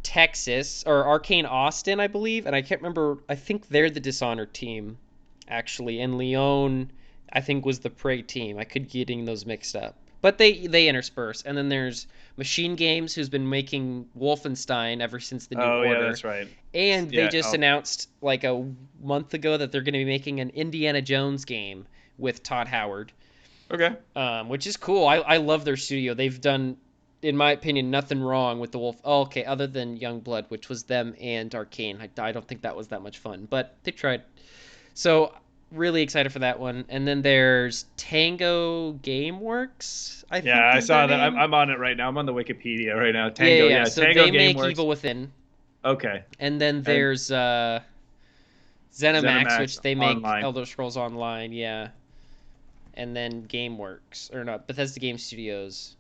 Texas or Arcane Austin, I believe, and I can't remember. I think they're the Dishonored team, actually, and Leon, I think, was the Prey team. I could be getting those mixed up, but they intersperse. And then there's Machine Games, who's been making Wolfenstein ever since the New Oh yeah, Order, that's right. and they Yeah. just Oh, announced like a month ago that they're going to be making an Indiana Jones game with Todd Howard, okay. which is cool. I love their studio. They've done, in my opinion, nothing wrong with the Wolf. Oh, okay, other than Youngblood, which was them and Arcane. I don't think that was that much fun, but they tried. So really excited for that one. And then there's Tango Gameworks, I Yeah, think I is their saw that. name. I'm on it right now. I'm on the Wikipedia right now. Yeah, yeah, Tango. yeah. Yeah, So Tango they make GameWorks. Evil Within. Okay. And then And there's ZeniMax, ZeniMax which they make Online. Elder Scrolls Online, yeah. And then GameWorks, or not, Bethesda Game Studios.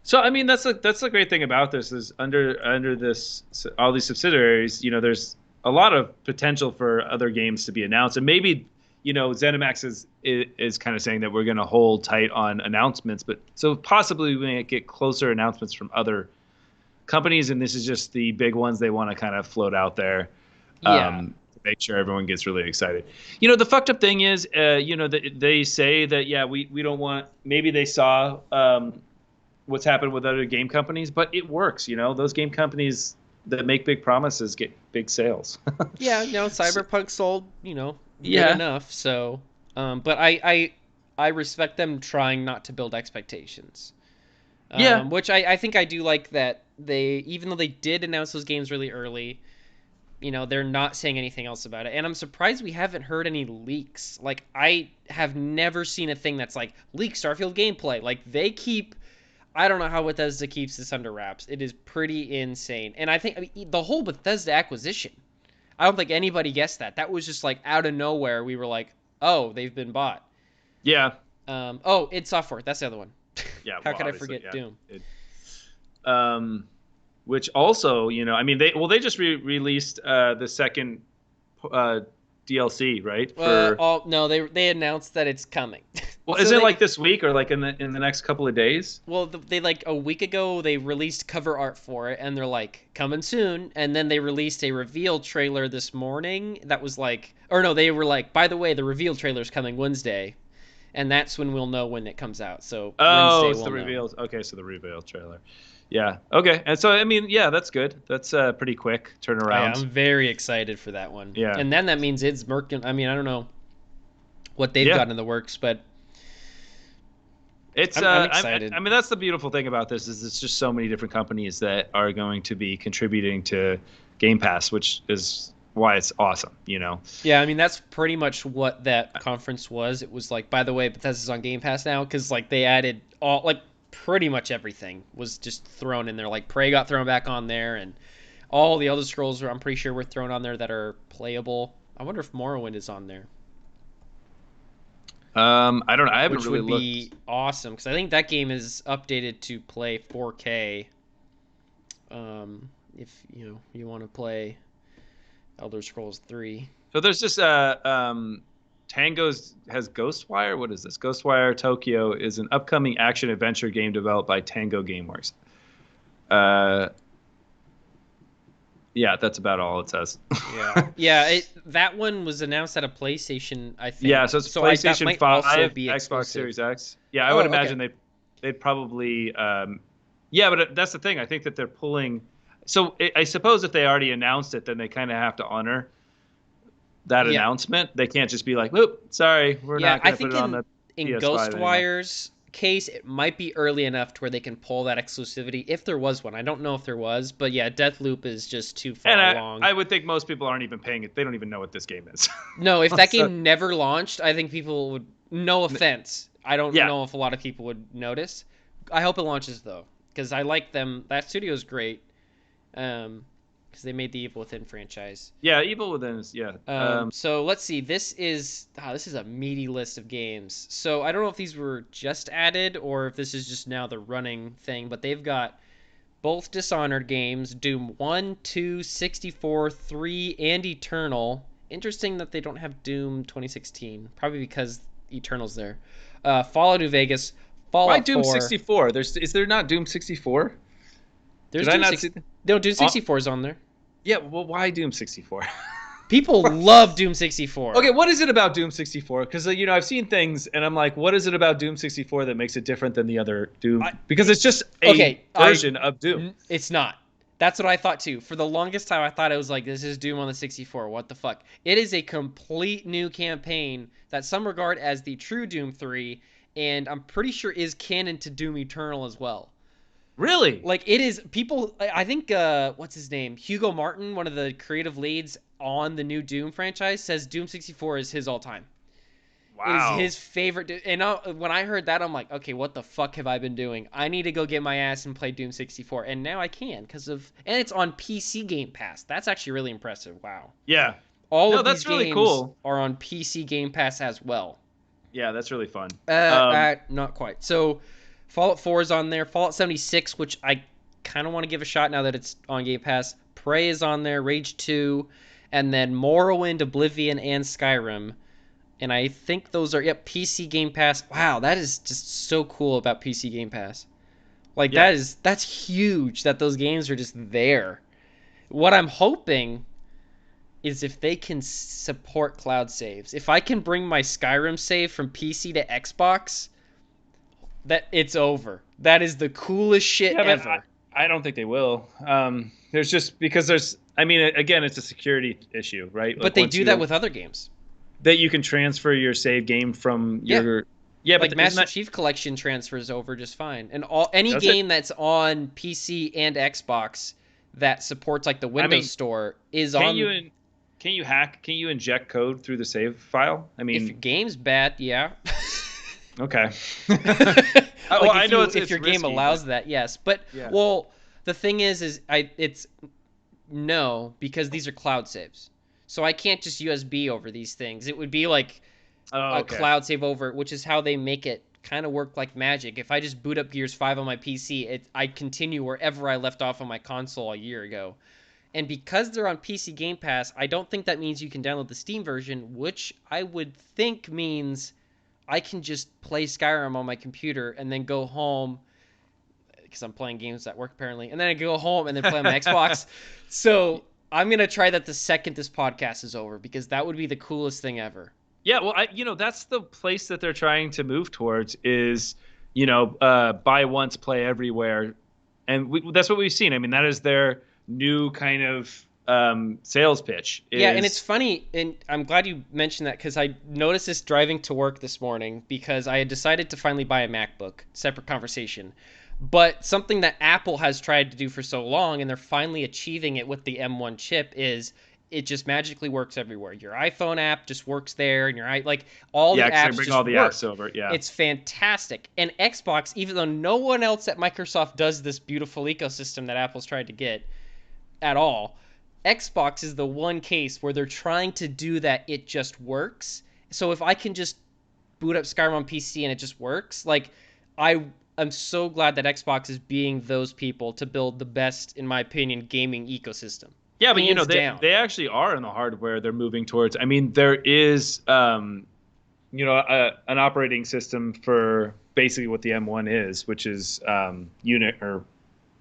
So I mean, that's the great thing about this is under this all these subsidiaries. There's a lot of potential for other games to be announced, and maybe ZeniMax is kind of saying that we're going to hold tight on announcements, but so possibly we may get closer announcements from other companies, and this is just the big ones they want to kind of float out there. Yeah. To make sure everyone gets really excited. The fucked up thing is, they say that, yeah, we don't want, maybe they saw what's happened with other game companies, but it works. Those game companies that make big promises get big sales. Yeah, no, Cyberpunk sold, good Yeah. enough. So, but I respect them trying not to build expectations. Yeah. Which I think I do like that even though they did announce those games really early, they're not saying anything else about it. And I'm surprised we haven't heard any leaks. Like, I have never seen a thing that's like, leak Starfield gameplay. Like, I don't know how Bethesda keeps this under wraps. It is pretty insane. And I mean, the whole Bethesda acquisition, I don't think anybody guessed that. That was just like out of nowhere. We were like, oh, they've been bought. Yeah. id Software. That's the other one. Yeah. How Well, could I obviously, forget yeah. Doom? Which also, I mean, they just released the second DLC, right? No, they announced that it's coming. Well, So is it like this week or like in the next couple of days? Well, they like a week ago they released cover art for it, and they're like coming soon. And then they released a reveal trailer this morning that was like, or no, they were like, by the way, the reveal trailer's coming Wednesday, and that's when we'll know when it comes out. So Oh, Wednesday it's we'll the know. reveals. Okay, so the reveal trailer. Yeah. Okay. And so I mean, yeah, that's good. That's a pretty quick Yeah, turnaround. I'm very excited for that one. Yeah. And then that means it's Merkin. I mean, I don't know what they've Yeah. got in the works, but It's I'm excited. I mean, that's the beautiful thing about this is it's just so many different companies that are going to be contributing to Game Pass, which is why it's awesome. Yeah, I mean that's pretty much what that conference was. It was like, by the way, Bethesda's on Game Pass now because like they added all like pretty much everything was just thrown in there. Like Prey got thrown back on there, and all the other scrolls I'm pretty sure were thrown on there that are playable. I wonder if Morrowind is on there, I don't know. I haven't which really would be awesome because I think that game is updated to play 4K. If you want to play Elder Scrolls 3. So there's just Tango's has Ghostwire. What is this? Ghostwire Tokyo is an upcoming action adventure game developed by Tango GameWorks. Yeah, that's about all it says. Yeah, yeah. That one was announced at a PlayStation, I Yeah, think. so it's So that PlayStation might also 5, be Xbox exclusive. Series X. Yeah, I would Oh, okay. imagine they'd probably yeah, but that's the thing. I think that they're pulling. So I suppose if they already announced it, then they kind of have to honor that Yeah, announcement. They can't just be like, "Whoop, sorry, we're yeah. not I going to put think it on the in PS5 anymore." Ghostwire's case, it might be early enough to where they can pull that exclusivity if there was one. I don't know if there was, but yeah, Deathloop is just too And far along. I would think most people aren't even paying it. They don't even know what this game is. No, if that So, game never launched, I think people would. No offense, I don't yeah, know if a lot of people would notice. I hope it launches though, because I like them. That studio is great. Because they made the Evil Within franchise. yeah, Evil Within is yeah. So let's see. This is a meaty list of games. So I don't know if these were just added or if this is just now the running thing, but they've got both Dishonored games, Doom 1, 2, 64, 3, and Eternal. Interesting that they don't have Doom 2016. Probably because Eternal's there. Fallout New Vegas, Why Fallout Doom 4. 64? Is there not Doom 64? There's Did I Doom not 6. see? No, Doom Uh, 64 is on there. yeah, well, why Doom 64? People love Doom 64. Okay, what is it about Doom 64? Because I've seen things, and I'm like, what is it about Doom 64 that makes it different than the other Doom? Because it's just a version of Doom. It's not. That's what I thought too. For the longest time, I thought it was like, this is Doom on the 64. What the fuck? It is a complete new campaign that some regard as the true Doom 3, and I'm pretty sure is canon to Doom Eternal as well. Really? Like, it is, people, I think, what's his name? Hugo Martin, one of the creative leads on the new Doom franchise, says Doom 64 is his all time. It is Wow. his favorite. And when I heard that, I'm like, okay, what the fuck have I been doing? I need to go get my ass and play Doom 64. And now I can and it's on PC Game Pass. That's actually really impressive. Wow. Yeah. All No, of these that's really games cool. are on PC Game Pass as well. Yeah, that's really fun. Um, Not quite. So Fallout 4 is on there. Fallout 76, which I kind of want to give a shot now that it's on Game Pass. Prey is on there. Rage 2. And then Morrowind, Oblivion, and Skyrim. And I think those are PC Game Pass. Wow, that is just so cool about PC Game Pass. Like yeah. that's huge that those games are just there. What I'm hoping is if they can support cloud saves. If I can bring my Skyrim save from PC to Xbox, that it's over. That is the coolest shit Yeah, but ever. I don't think they will. There's just because there's. I mean, again, it's a security issue, right? But Like they once do that with other games. that you can transfer your save game from Yeah. your. Yeah, Like but isn't Master that Chief Collection transfers over just fine. And any does it? game that's on PC and Xbox that supports like the I Windows mean, Store is can on. you can you hack? Can you inject code through the save file? I If your mean, game's bad, yeah. okay. Like Well, I know if your game risky, allows but that, yes. But yeah. well, the thing is it's no, because these are cloud saves. So I can't just USB over these things. It would be like Oh, a okay. cloud save over, which is how they make it kind of work like magic. If I just boot up Gears 5 on my PC, I continue wherever I left off on my console a year ago. And because they're on PC Game Pass, I don't think that means you can download the Steam version, which I would think means I can just play Skyrim on my computer and then go home because I'm playing games at work apparently, and then I go home and then play on my Xbox. So I'm gonna try that the second this podcast is over because that would be the coolest thing ever. Yeah, well, that's the place that they're trying to move towards is, buy once, play everywhere, and that's what we've seen. I mean, that is their new kind of sales pitch. Yeah, and it's funny, and I'm glad you mentioned that because I noticed this driving to work this morning because I had decided to finally buy a MacBook. Separate conversation. But something that Apple has tried to do for so long, and they're finally achieving it with the M1 chip, is it just magically works everywhere. Your iPhone app just works there, and like all the yeah, 'cause they apps bring just all the work. apps over. Yeah, It's fantastic. And Xbox, even though no one else at Microsoft does this beautiful ecosystem that Apple's tried to get at all, Xbox is the one case where they're trying to do that. It just works. So if I can just boot up Skyrim on PC and it just works, like I'm so glad that Xbox is being those people to build the best, in my opinion, gaming ecosystem. yeah, but Hands they down. they actually are in the hardware they're moving towards. I mean, there is an operating system for basically what the M1 is, which is unit or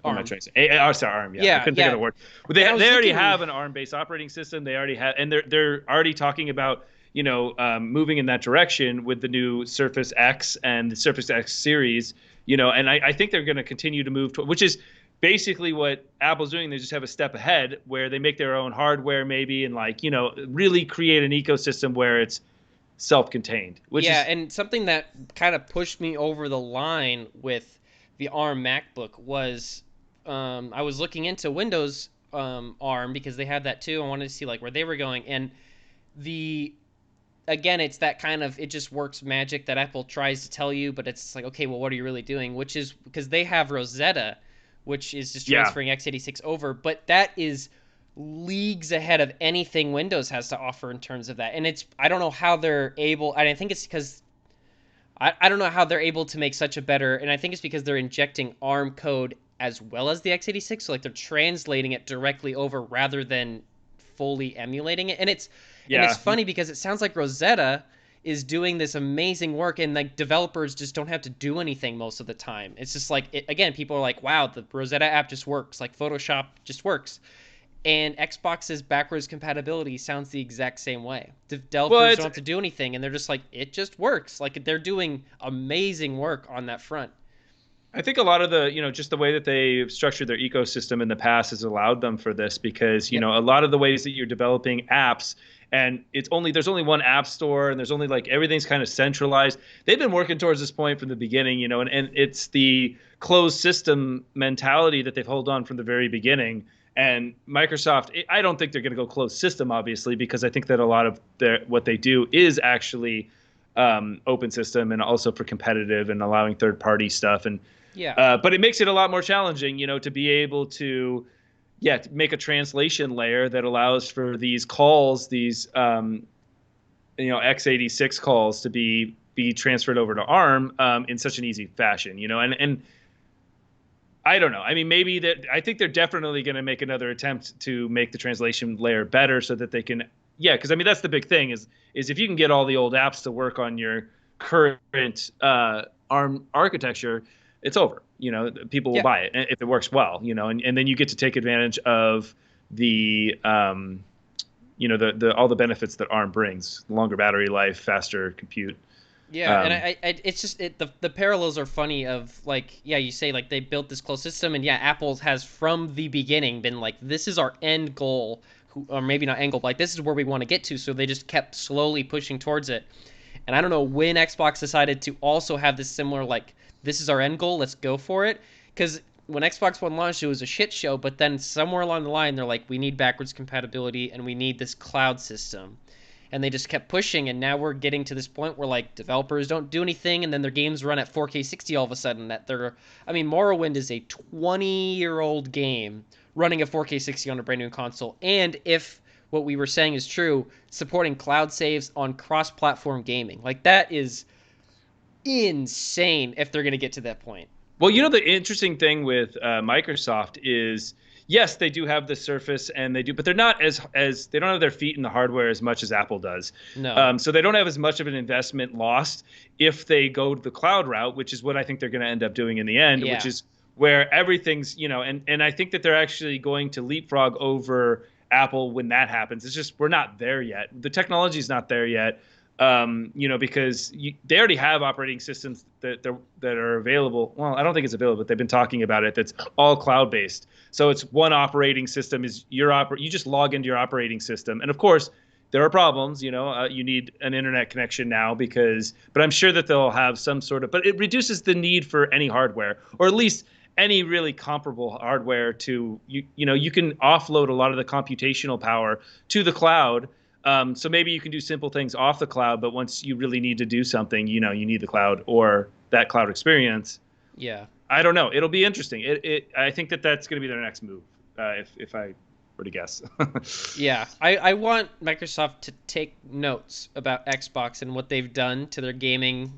What am I ARM. trying to say? Sorry, ARM. Yeah, I Yeah, couldn't think of yeah. the word. But And I they was already looking. have an ARM-based operating system. They already have, and they're already talking about moving in that direction with the new Surface X and the Surface X series. And I think they're going to continue to move to, which is basically what Apple's doing. They just have a step ahead where they make their own hardware maybe and really create an ecosystem where it's self-contained, which Yeah, is and something that kind of pushed me over the line with the ARM MacBook was I was looking into Windows ARM because they had that too. I wanted to see like where they were going, and the again, it's that kind of it just works magic that Apple tries to tell you, but it's like, okay, well, what are you really doing? Which is because they have Rosetta, which is just yeah. transferring x86 over, but that is leagues ahead of anything Windows has to offer in terms of that. And it's I don't know how they're able. I think it's because I don't know how they're able to make such a better, and I think it's because they're injecting ARM code as well as the x86, so like they're translating it directly over rather than fully emulating it. And it's Yeah. funny because it sounds like Rosetta is doing this amazing work, and like developers just don't have to do anything most of the time. It's just like again, people are like, "Wow, the Rosetta app just works. Like Photoshop just works." And Xbox's backwards compatibility sounds the exact same way. Well, Developers don't it's have to do anything, and they're just like, it just works. Like they're doing amazing work on that front. I think a lot of the, just the way that they've structured their ecosystem in the past has allowed them for this because, Yep. a lot of the ways that you're developing apps and there's only one app store and there's only like everything's kind of centralized. They've been working towards this point from the beginning, and it's the closed system mentality that they've held on from the very beginning. And Microsoft, I don't think they're going to go closed system, obviously, because I think that a lot of what they do is actually open system and also for competitive and allowing third party stuff. And Yeah. but it makes it a lot more challenging, to be able to, to make a translation layer that allows for these calls, these x86 calls to be transferred over to ARM in such an easy fashion, and I don't know. I mean, maybe that I think they're definitely going to make another attempt to make the translation layer better so that they can, because I mean that's the big thing is if you can get all the old apps to work on your current ARM architecture, it's over. People will Yeah. buy it if it works well. And then you get to take advantage of the the all the benefits that ARM brings: longer battery life, faster compute. Yeah, and Um, it's just the parallels are funny of like yeah you say like they built this closed system, and yeah Apple has from the beginning been like this is our end goal, or maybe not end goal, but like this is where we want to get to, so they just kept slowly pushing towards it. And I don't know when Xbox decided to also have this similar like this is our end goal, let's go for it, because when Xbox One launched it was a shit show, but then somewhere along the line they're like we need backwards compatibility and we need this cloud system, and they just kept pushing, and now we're getting to this point where like developers don't do anything, and then their games run at 4K 60 all of a sudden. That they're I mean Morrowind is a 20-year-old game running at 4K 60 on a brand new console, and if what we were saying is true, supporting cloud saves on cross-platform gaming, like that is insane if they're going to get to that point. Well, the interesting thing with Microsoft is, yes, they do have the Surface, and but they're not as they don't have their feet in the hardware as much as Apple does. No. So they don't have as much of an investment lost if they go the cloud route, which is what I think they're going to end up doing in the end, which Yeah. is where everything's and I think that they're actually going to leapfrog over Apple when that happens. It's just we're not there yet. The technology's not there yet. Because they already have operating systems that are available. Well, I don't think it's available, but they've been talking about it. That's all cloud based. So it's one operating system is you just log into your operating system, and of course there are problems. You need an internet connection now but I'm sure that they'll have some sort of. But it reduces the need for any hardware, or at least any really comparable hardware to you can offload a lot of the computational power to the cloud. So maybe you can do simple things off the cloud, but once you really need to do something, you need the cloud or that cloud experience. Yeah. I don't know. It'll be interesting. I think that that's going to be their next move, if I were to guess. Yeah, I want Microsoft to take notes about Xbox and what they've done to their gaming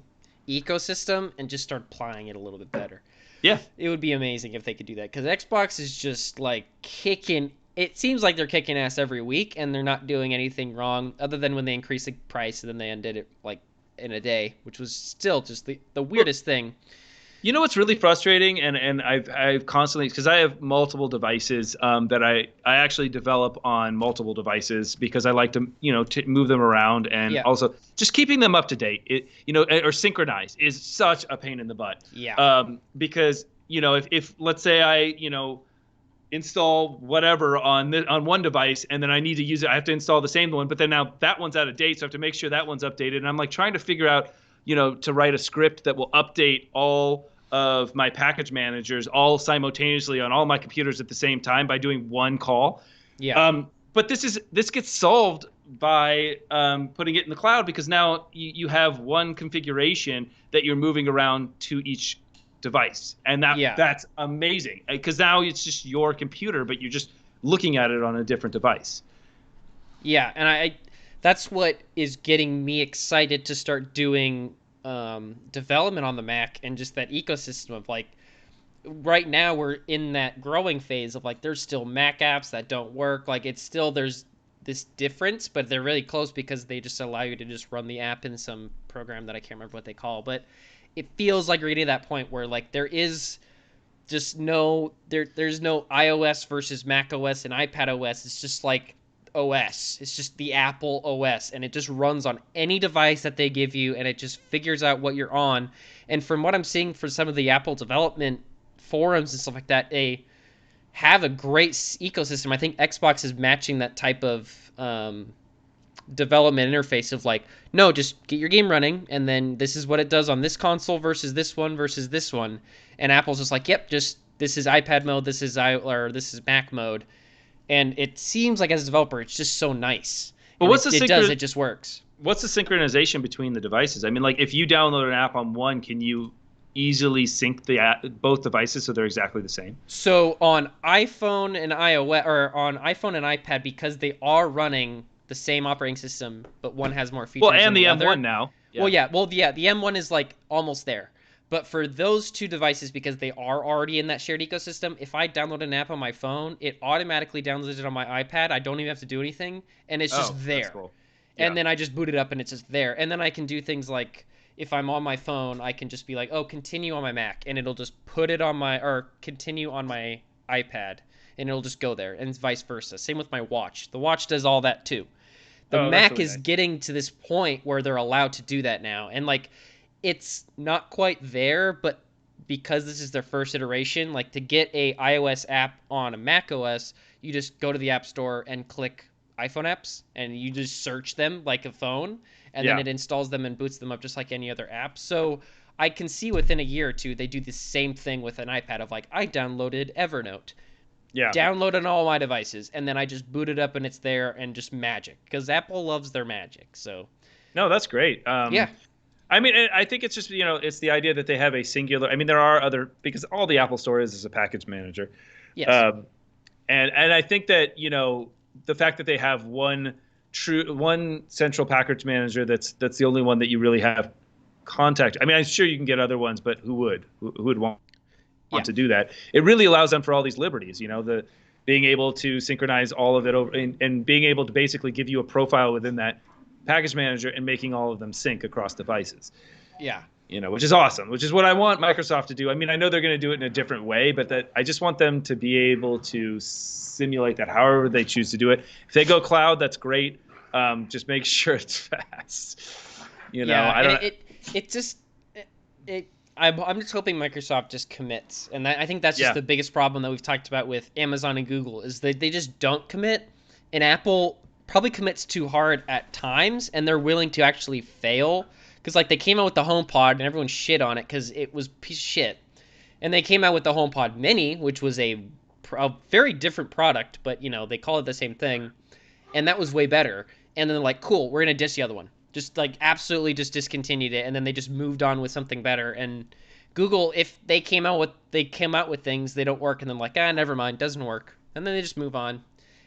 ecosystem and just start applying it a little bit better. Yeah. It would be amazing if they could do that, because Xbox is just like kicking. It seems like they're kicking ass every week, and they're not doing anything wrong other than when they increase the price and then they undid it like in a day, which was still just the weirdest thing. You know what's really frustrating, and I've constantly, because I have multiple devices that I actually develop on multiple devices because I like to to move them around, and Yeah. also just keeping them up to date. It or synchronized is such a pain in the butt. Yeah. Because if let's say I install whatever on one device, and then I need to use it, I have to install the same one, but then now that one's out of date, so I have to make sure that one's updated, and I'm like trying to figure out to write a script that will update all of my package managers all simultaneously on all my computers at the same time by doing one call. Yeah. But this gets solved by putting it in the cloud, because now you have one configuration that you're moving around to each device, and Yeah. that's amazing, because now it's just your computer, but you're just looking at it on a different device. Yeah, and I that's what is getting me excited to start doing development on the Mac, and just that ecosystem of like right now we're in that growing phase of like there's still Mac apps that don't work. Like it's still there's this difference, but they're really close because they just allow you to just run the app in some program that I can't remember what they call. But it feels like we're getting to that point where like there is just there's no iOS versus Mac OS and iPad OS. It's just like OS. It's just the Apple OS, and it just runs on any device that they give you, and it just figures out what you're on. And from what I'm seeing for some of the Apple development forums and stuff like that, they have a great ecosystem. I think Xbox is matching that type of development interface of like, no, just get your game running, and then this is what it does on this console versus this one. And Apple's just like, yep, just this is iPad mode, this is Mac mode. And it seems like as a developer, it's just so nice. But And it just works. What's the synchronization between the devices? I mean, like if you download an app on one, can you easily sync both devices so they're exactly the same? So on iPhone and iOS, or on iPhone and iPad, because they are running the same operating system, but one has more features. Well, and than the other. M1 now. Yeah. Well, yeah. The M1 is like almost there. But for those two devices, because they are already in that shared ecosystem, if I download an app on my phone, it automatically downloads it on my iPad. I don't even have to do anything, and it's just there. That's cool. And then I just boot it up, and it's just there. And then I can do things like, if I'm on my phone, I can just be like, oh, continue on my Mac, and it'll just put it on or continue on my iPad, and it'll just go there, and vice versa. Same with my watch. The watch does all that too. The Mac really is nice. getting to this point where they're allowed to do that now, and like, it's not quite there, but because this is their first iteration, like to get a iOS app on a Mac OS, you just go to the App Store and click iPhone apps, and you just search them like a phone, and then it installs them and boots them up just like any other app. So I can see within a year or two they do the same thing with an iPad of like, I downloaded Evernote. Yeah. Download on all my devices, and then I just boot it up and it's there, and just magic, because Apple loves their magic. So No, that's great. yeah. I mean, I think it's just, it's the idea that they have a singular. I mean, there are other, because all the Apple Store is a package manager. Yes. And I think that, the fact that they have one central package manager that's the only one that you really have contact. I mean, I'm sure you can get other ones, but who would want to do that? It really allows them for all these liberties, the being able to synchronize all of it over, and being able to basically give you a profile within that package manager and making all of them sync across devices. Yeah. Which is awesome, which is what I want Microsoft to do. I mean, I know they're going to do it in a different way, but I just want them to be able to simulate that however they choose to do it. If they go cloud, that's great. Just make sure it's fast. I don't. I'm just hoping Microsoft just commits, and I think that's just the biggest problem that we've talked about with Amazon and Google is that they just don't commit, and Apple probably commits too hard at times, and they're willing to actually fail. Because like they came out with the HomePod and everyone shit on it because it was a piece of shit, and they came out with the HomePod Mini, which was a very different product, but they call it the same thing, and that was way better. And then they're like, cool, we're gonna diss the other one, just like absolutely just discontinued it, and then they just moved on with something better. And Google, if they came out with things they don't work, and then like, never mind, doesn't work, and then they just move on.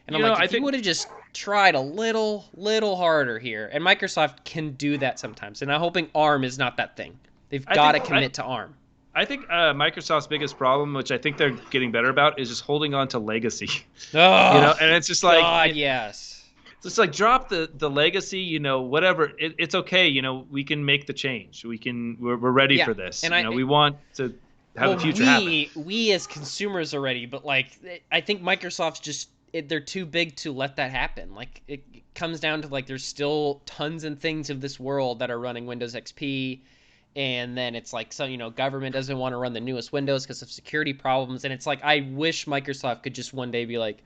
And I'm like, if you would have just tried a little harder here, and Microsoft can do that sometimes, and I'm hoping ARM is not that thing. They've got to commit to ARM. I think Microsoft's biggest problem, which I think they're getting better about, is just holding on to legacy. Oh, and it's just like, God, yes. It's like drop the legacy, whatever. It's okay. We can make the change. We're ready for this. And we want to how the Well, future happens. we as consumers are ready, but like I think Microsoft's just they're too big to let that happen. Like it comes down to like there's still tons and things of this world that are running Windows XP, and then it's like so government doesn't want to run the newest Windows because of security problems, and it's like I wish Microsoft could just one day be like,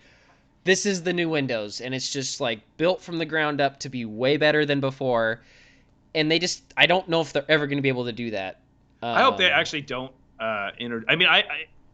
this is the new Windows, and it's just like built from the ground up to be way better than before, and I don't know if they're ever going to be able to do that. I hope they Um, actually don't I mean,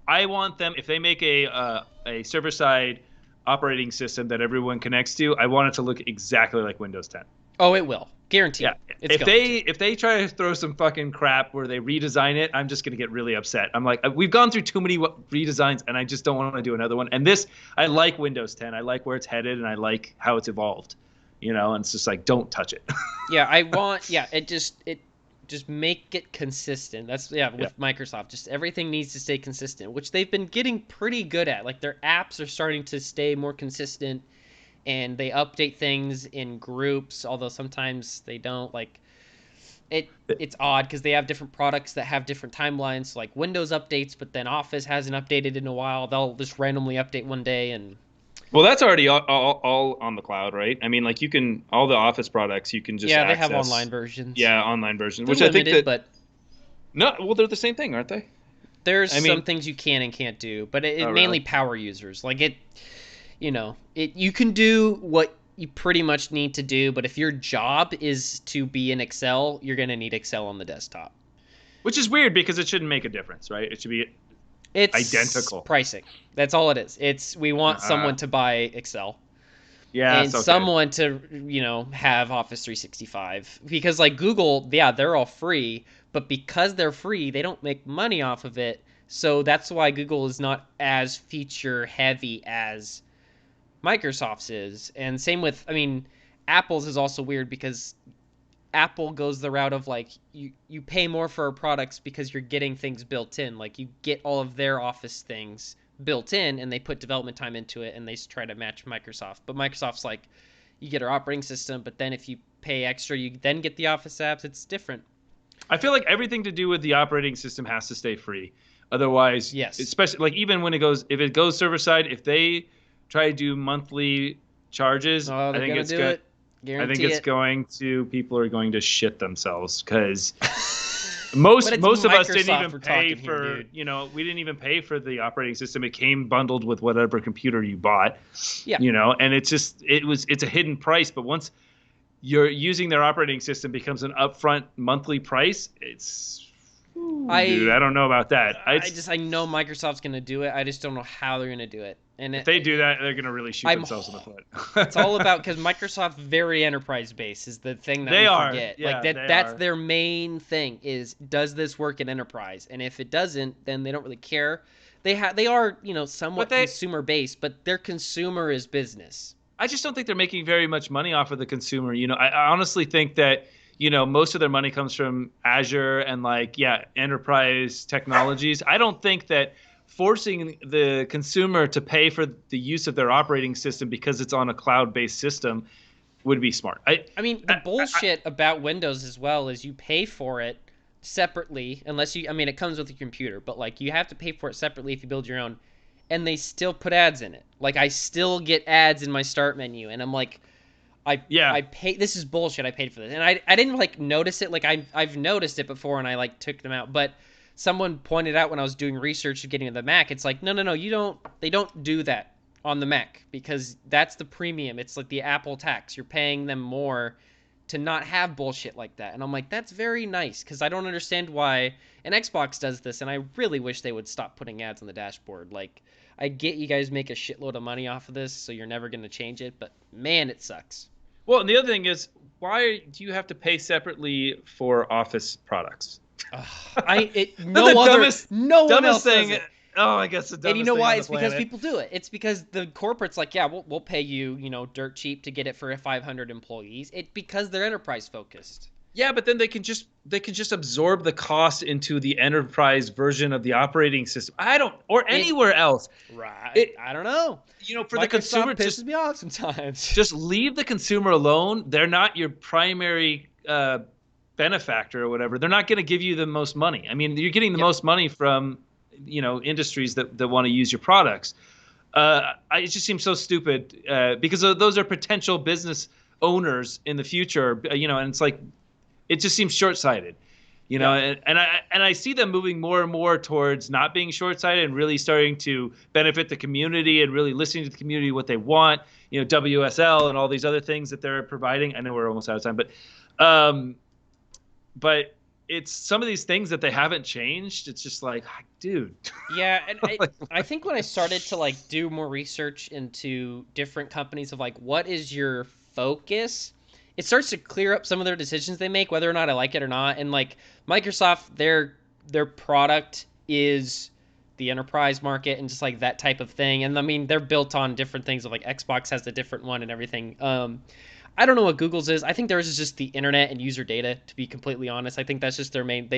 I want them, if they make a server side operating system that everyone connects to, I want it to look exactly like Windows 10. oh, it will, Yeah, guaranteed, it's going to. if they try to throw some fucking crap where they redesign it, I'm just gonna get really upset. I'm like, we've gone through too many redesigns, and I just don't want to do another one. And this, I like Windows 10. I like where it's headed, and I like how it's evolved. And it's just like, don't touch it. Yeah, I want. Yeah, it just make it consistent. That's yeah Yeah. with Microsoft. Just everything needs to stay consistent, which they've been getting pretty good at. Like their apps are starting to stay more consistent, and they update things in groups. Although sometimes they don't. Like it's odd because they have different products that have different timelines. So like Windows updates, but then Office hasn't updated in a while. They'll just randomly update one day, and Well, that's already all on the cloud, right? I mean, like, you can, all the Office products you can just yeah, they have access. online versions. Yeah, online version, They're which I think limited, that, but no, well, they're the same thing, aren't they? there's I some mean, things you can and can't do, but it oh, mainly really? power users. Like you can do what you pretty much need to do, but if your job is to be in Excel, you're going to need Excel on the desktop. Which is weird because it shouldn't make a difference, right? It should be It's identical. pricing. That's all it is. It's we want Uh, someone to buy Excel yeah, and it's okay. someone to, have Office 365 because like Google, yeah, they're all free, but because they're free, they don't make money off of it. So that's why Google is not as feature heavy as Microsoft's is. And same with, I mean, Apple's is also weird because Apple goes the route of like you pay more for our products because you're getting things built in. Like you get all of their Office things built in and they put development time into it and they try to match Microsoft. But Microsoft's like you get our operating system, but then if you pay extra, you then get the Office apps. It's different. I feel like everything to do with the operating system has to stay free. Otherwise, Yes. especially like even when if it goes server side, if they try to do monthly charges, Oh, they're gonna do it. I think Guarantee it's it. going to people are going to shit themselves because But it's most of us didn't Microsoft even we're pay talking here, for dude. we didn't even pay for the operating system. It came bundled with whatever computer you bought, Yeah. and it's a hidden price. But once you're using their operating system becomes an upfront monthly price, dude, I I don't know about that. I know Microsoft's gonna do it. I just don't know how they're gonna do it. And If they do that, they're gonna really shoot I'm themselves in the foot. it's all about because Microsoft very enterprise based is the thing that They we are, forget. yeah, Like that they that's are. their main thing is does this work in enterprise? And if it doesn't, then they don't really care. They are, But somewhat they, consumer based, but their consumer is business. I just don't think they're making very much money off of the consumer. I honestly think that most of their money comes from Azure and enterprise technologies. I don't think that forcing the consumer to pay for the use of their operating system because it's on a cloud-based system would be smart. I mean, the bullshit about Windows as well is you pay for it separately unless I mean it comes with your computer, but like you have to pay for it separately if you build your own and they still put ads in it. Like I still get ads in my start menu and I'm like Yeah. I pay this is bullshit. I paid for this. And I didn't like notice it. Like I've noticed it before and I like took them out, but someone pointed out when I was doing research of getting the Mac, it's like, no, you don't they don't do that on the Mac because that's the premium. It's like the Apple tax. You're paying them more to not have bullshit like that. And I'm like, that's very nice because I don't understand why an Xbox does this and I really wish they would stop putting ads on the dashboard. Like I get you guys make a shitload of money off of this, so you're never going to change it, but man, it sucks. Well, and the other thing is, why do you have to pay separately for Office products? Ugh, The no one else dumbest does thing. it. Oh, I guess the dumbest And you know thing why? on the It's because planet. people do it. It's because the corporate's like, yeah, we'll pay you, dirt cheap to get it for 500 employees. Because they're enterprise focused. Yeah, but then they can just absorb the cost into the enterprise version of the operating system. Or anywhere else. Right. I don't know. For the consumer, Microsoft pisses me off sometimes. just leave the consumer alone. They're not your primary benefactor or whatever, they're not going to give you the most money. I mean, you're getting the Yep. most money from, industries that want to use your products. It just seems so stupid because those are potential business owners in the future, and it's like, it just seems short-sighted, Yep. and I see them moving more and more towards not being short-sighted and really starting to benefit the community and really listening to the community what they want, WSL and all these other things that they're providing. I know we're almost out of time, um, but it's some of these things that they haven't changed. It's just like, dude. Yeah, and Like, I think when I started to like do more research into different companies of like what is your focus, it starts to clear up some of their decisions they make, whether or not I like it or not. And like Microsoft, their product is the enterprise market and just like that type of thing. And I mean, they're built on different things of like Xbox has a different one and everything. I don't know what Google's is. I think theirs is just the internet and user data, to be completely honest. I think that's just their main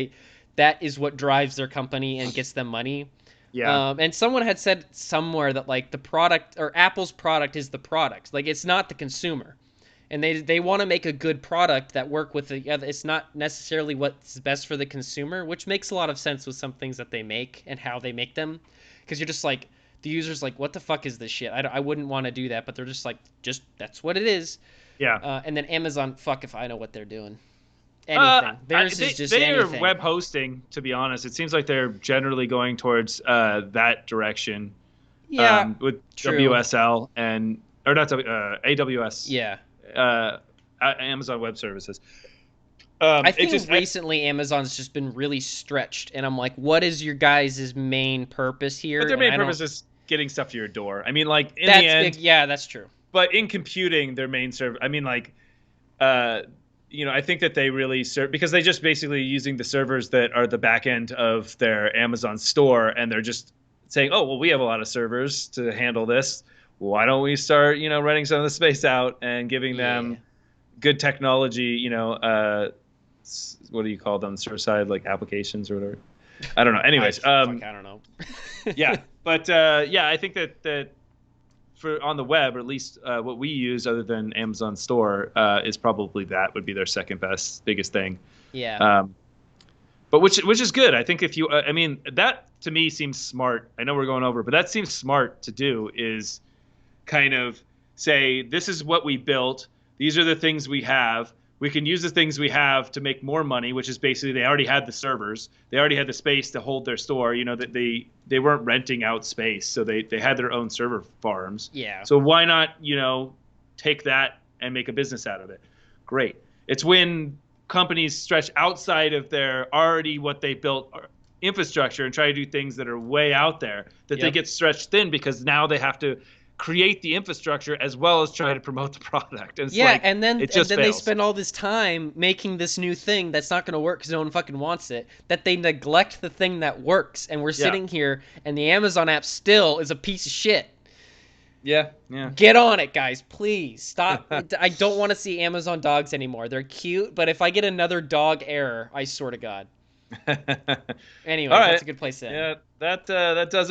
that is what drives their company and gets them money. yeah. And someone had said somewhere that like the product or Apple's product is the product. Like it's not the consumer. And they want to make a good product that work with the other. It's not necessarily what's best for the consumer, which makes a lot of sense with some things that they make and how they make them. Because you're just like, the user's like, what the fuck is this shit? I wouldn't want to do that, but they're just like, just that's what it is. Yeah. And then Amazon, fuck if I know what they're doing. Anything. Theirs is just they are anything. web hosting, to be honest. It seems like they're generally going towards that direction. Yeah, With true. WSL and or not AWS. Yeah. Amazon Web Services. I think recently Amazon's just been really stretched, and I'm like, what is your guys' main purpose here? But their And main I purpose don't- is getting stuff to your door. I mean, like in That's the end, yeah, that's true. but in computing, their main server. I mean, like, uh, I think that they really serve because they just basically using the servers that are the back end of their Amazon store, and they're just saying, oh, well, we have a lot of servers to handle this. Why don't we start, renting some of the space out and giving them good technology, what do you call them? Server side, like applications or whatever. I don't know. Anyways, I don't know. yeah, but I think that for on the web, or at least what we use, other than Amazon Store, is probably that would be their second biggest thing. Yeah. But which is good. I think if you, I mean, that to me seems smart. I know we're going over, but that seems smart to do. Is kind of say, this is what we built. These are the things we have. We can use the things we have to make more money, which is basically they already had the servers. They already had the space to hold their store. That they weren't renting out space, so they had their own server farms. Yeah. So why not, take that and make a business out of it? Great. It's when companies stretch outside of their already what they built infrastructure and try to do things that are way out there that they get stretched thin because now they have to create the infrastructure as well as try to promote the product. And it's and then it just they fails. spend all this time making this new thing that's not going to work because no one fucking wants it. That they neglect the thing that works, and we're sitting here, and the Amazon app still is a piece of shit. Yeah. Get on it, guys, please. Stop. I don't want to see Amazon dogs anymore. They're cute, but if I get another dog error, I swear to God. Anyway, All right. that's a good place to end. Yeah, that does it.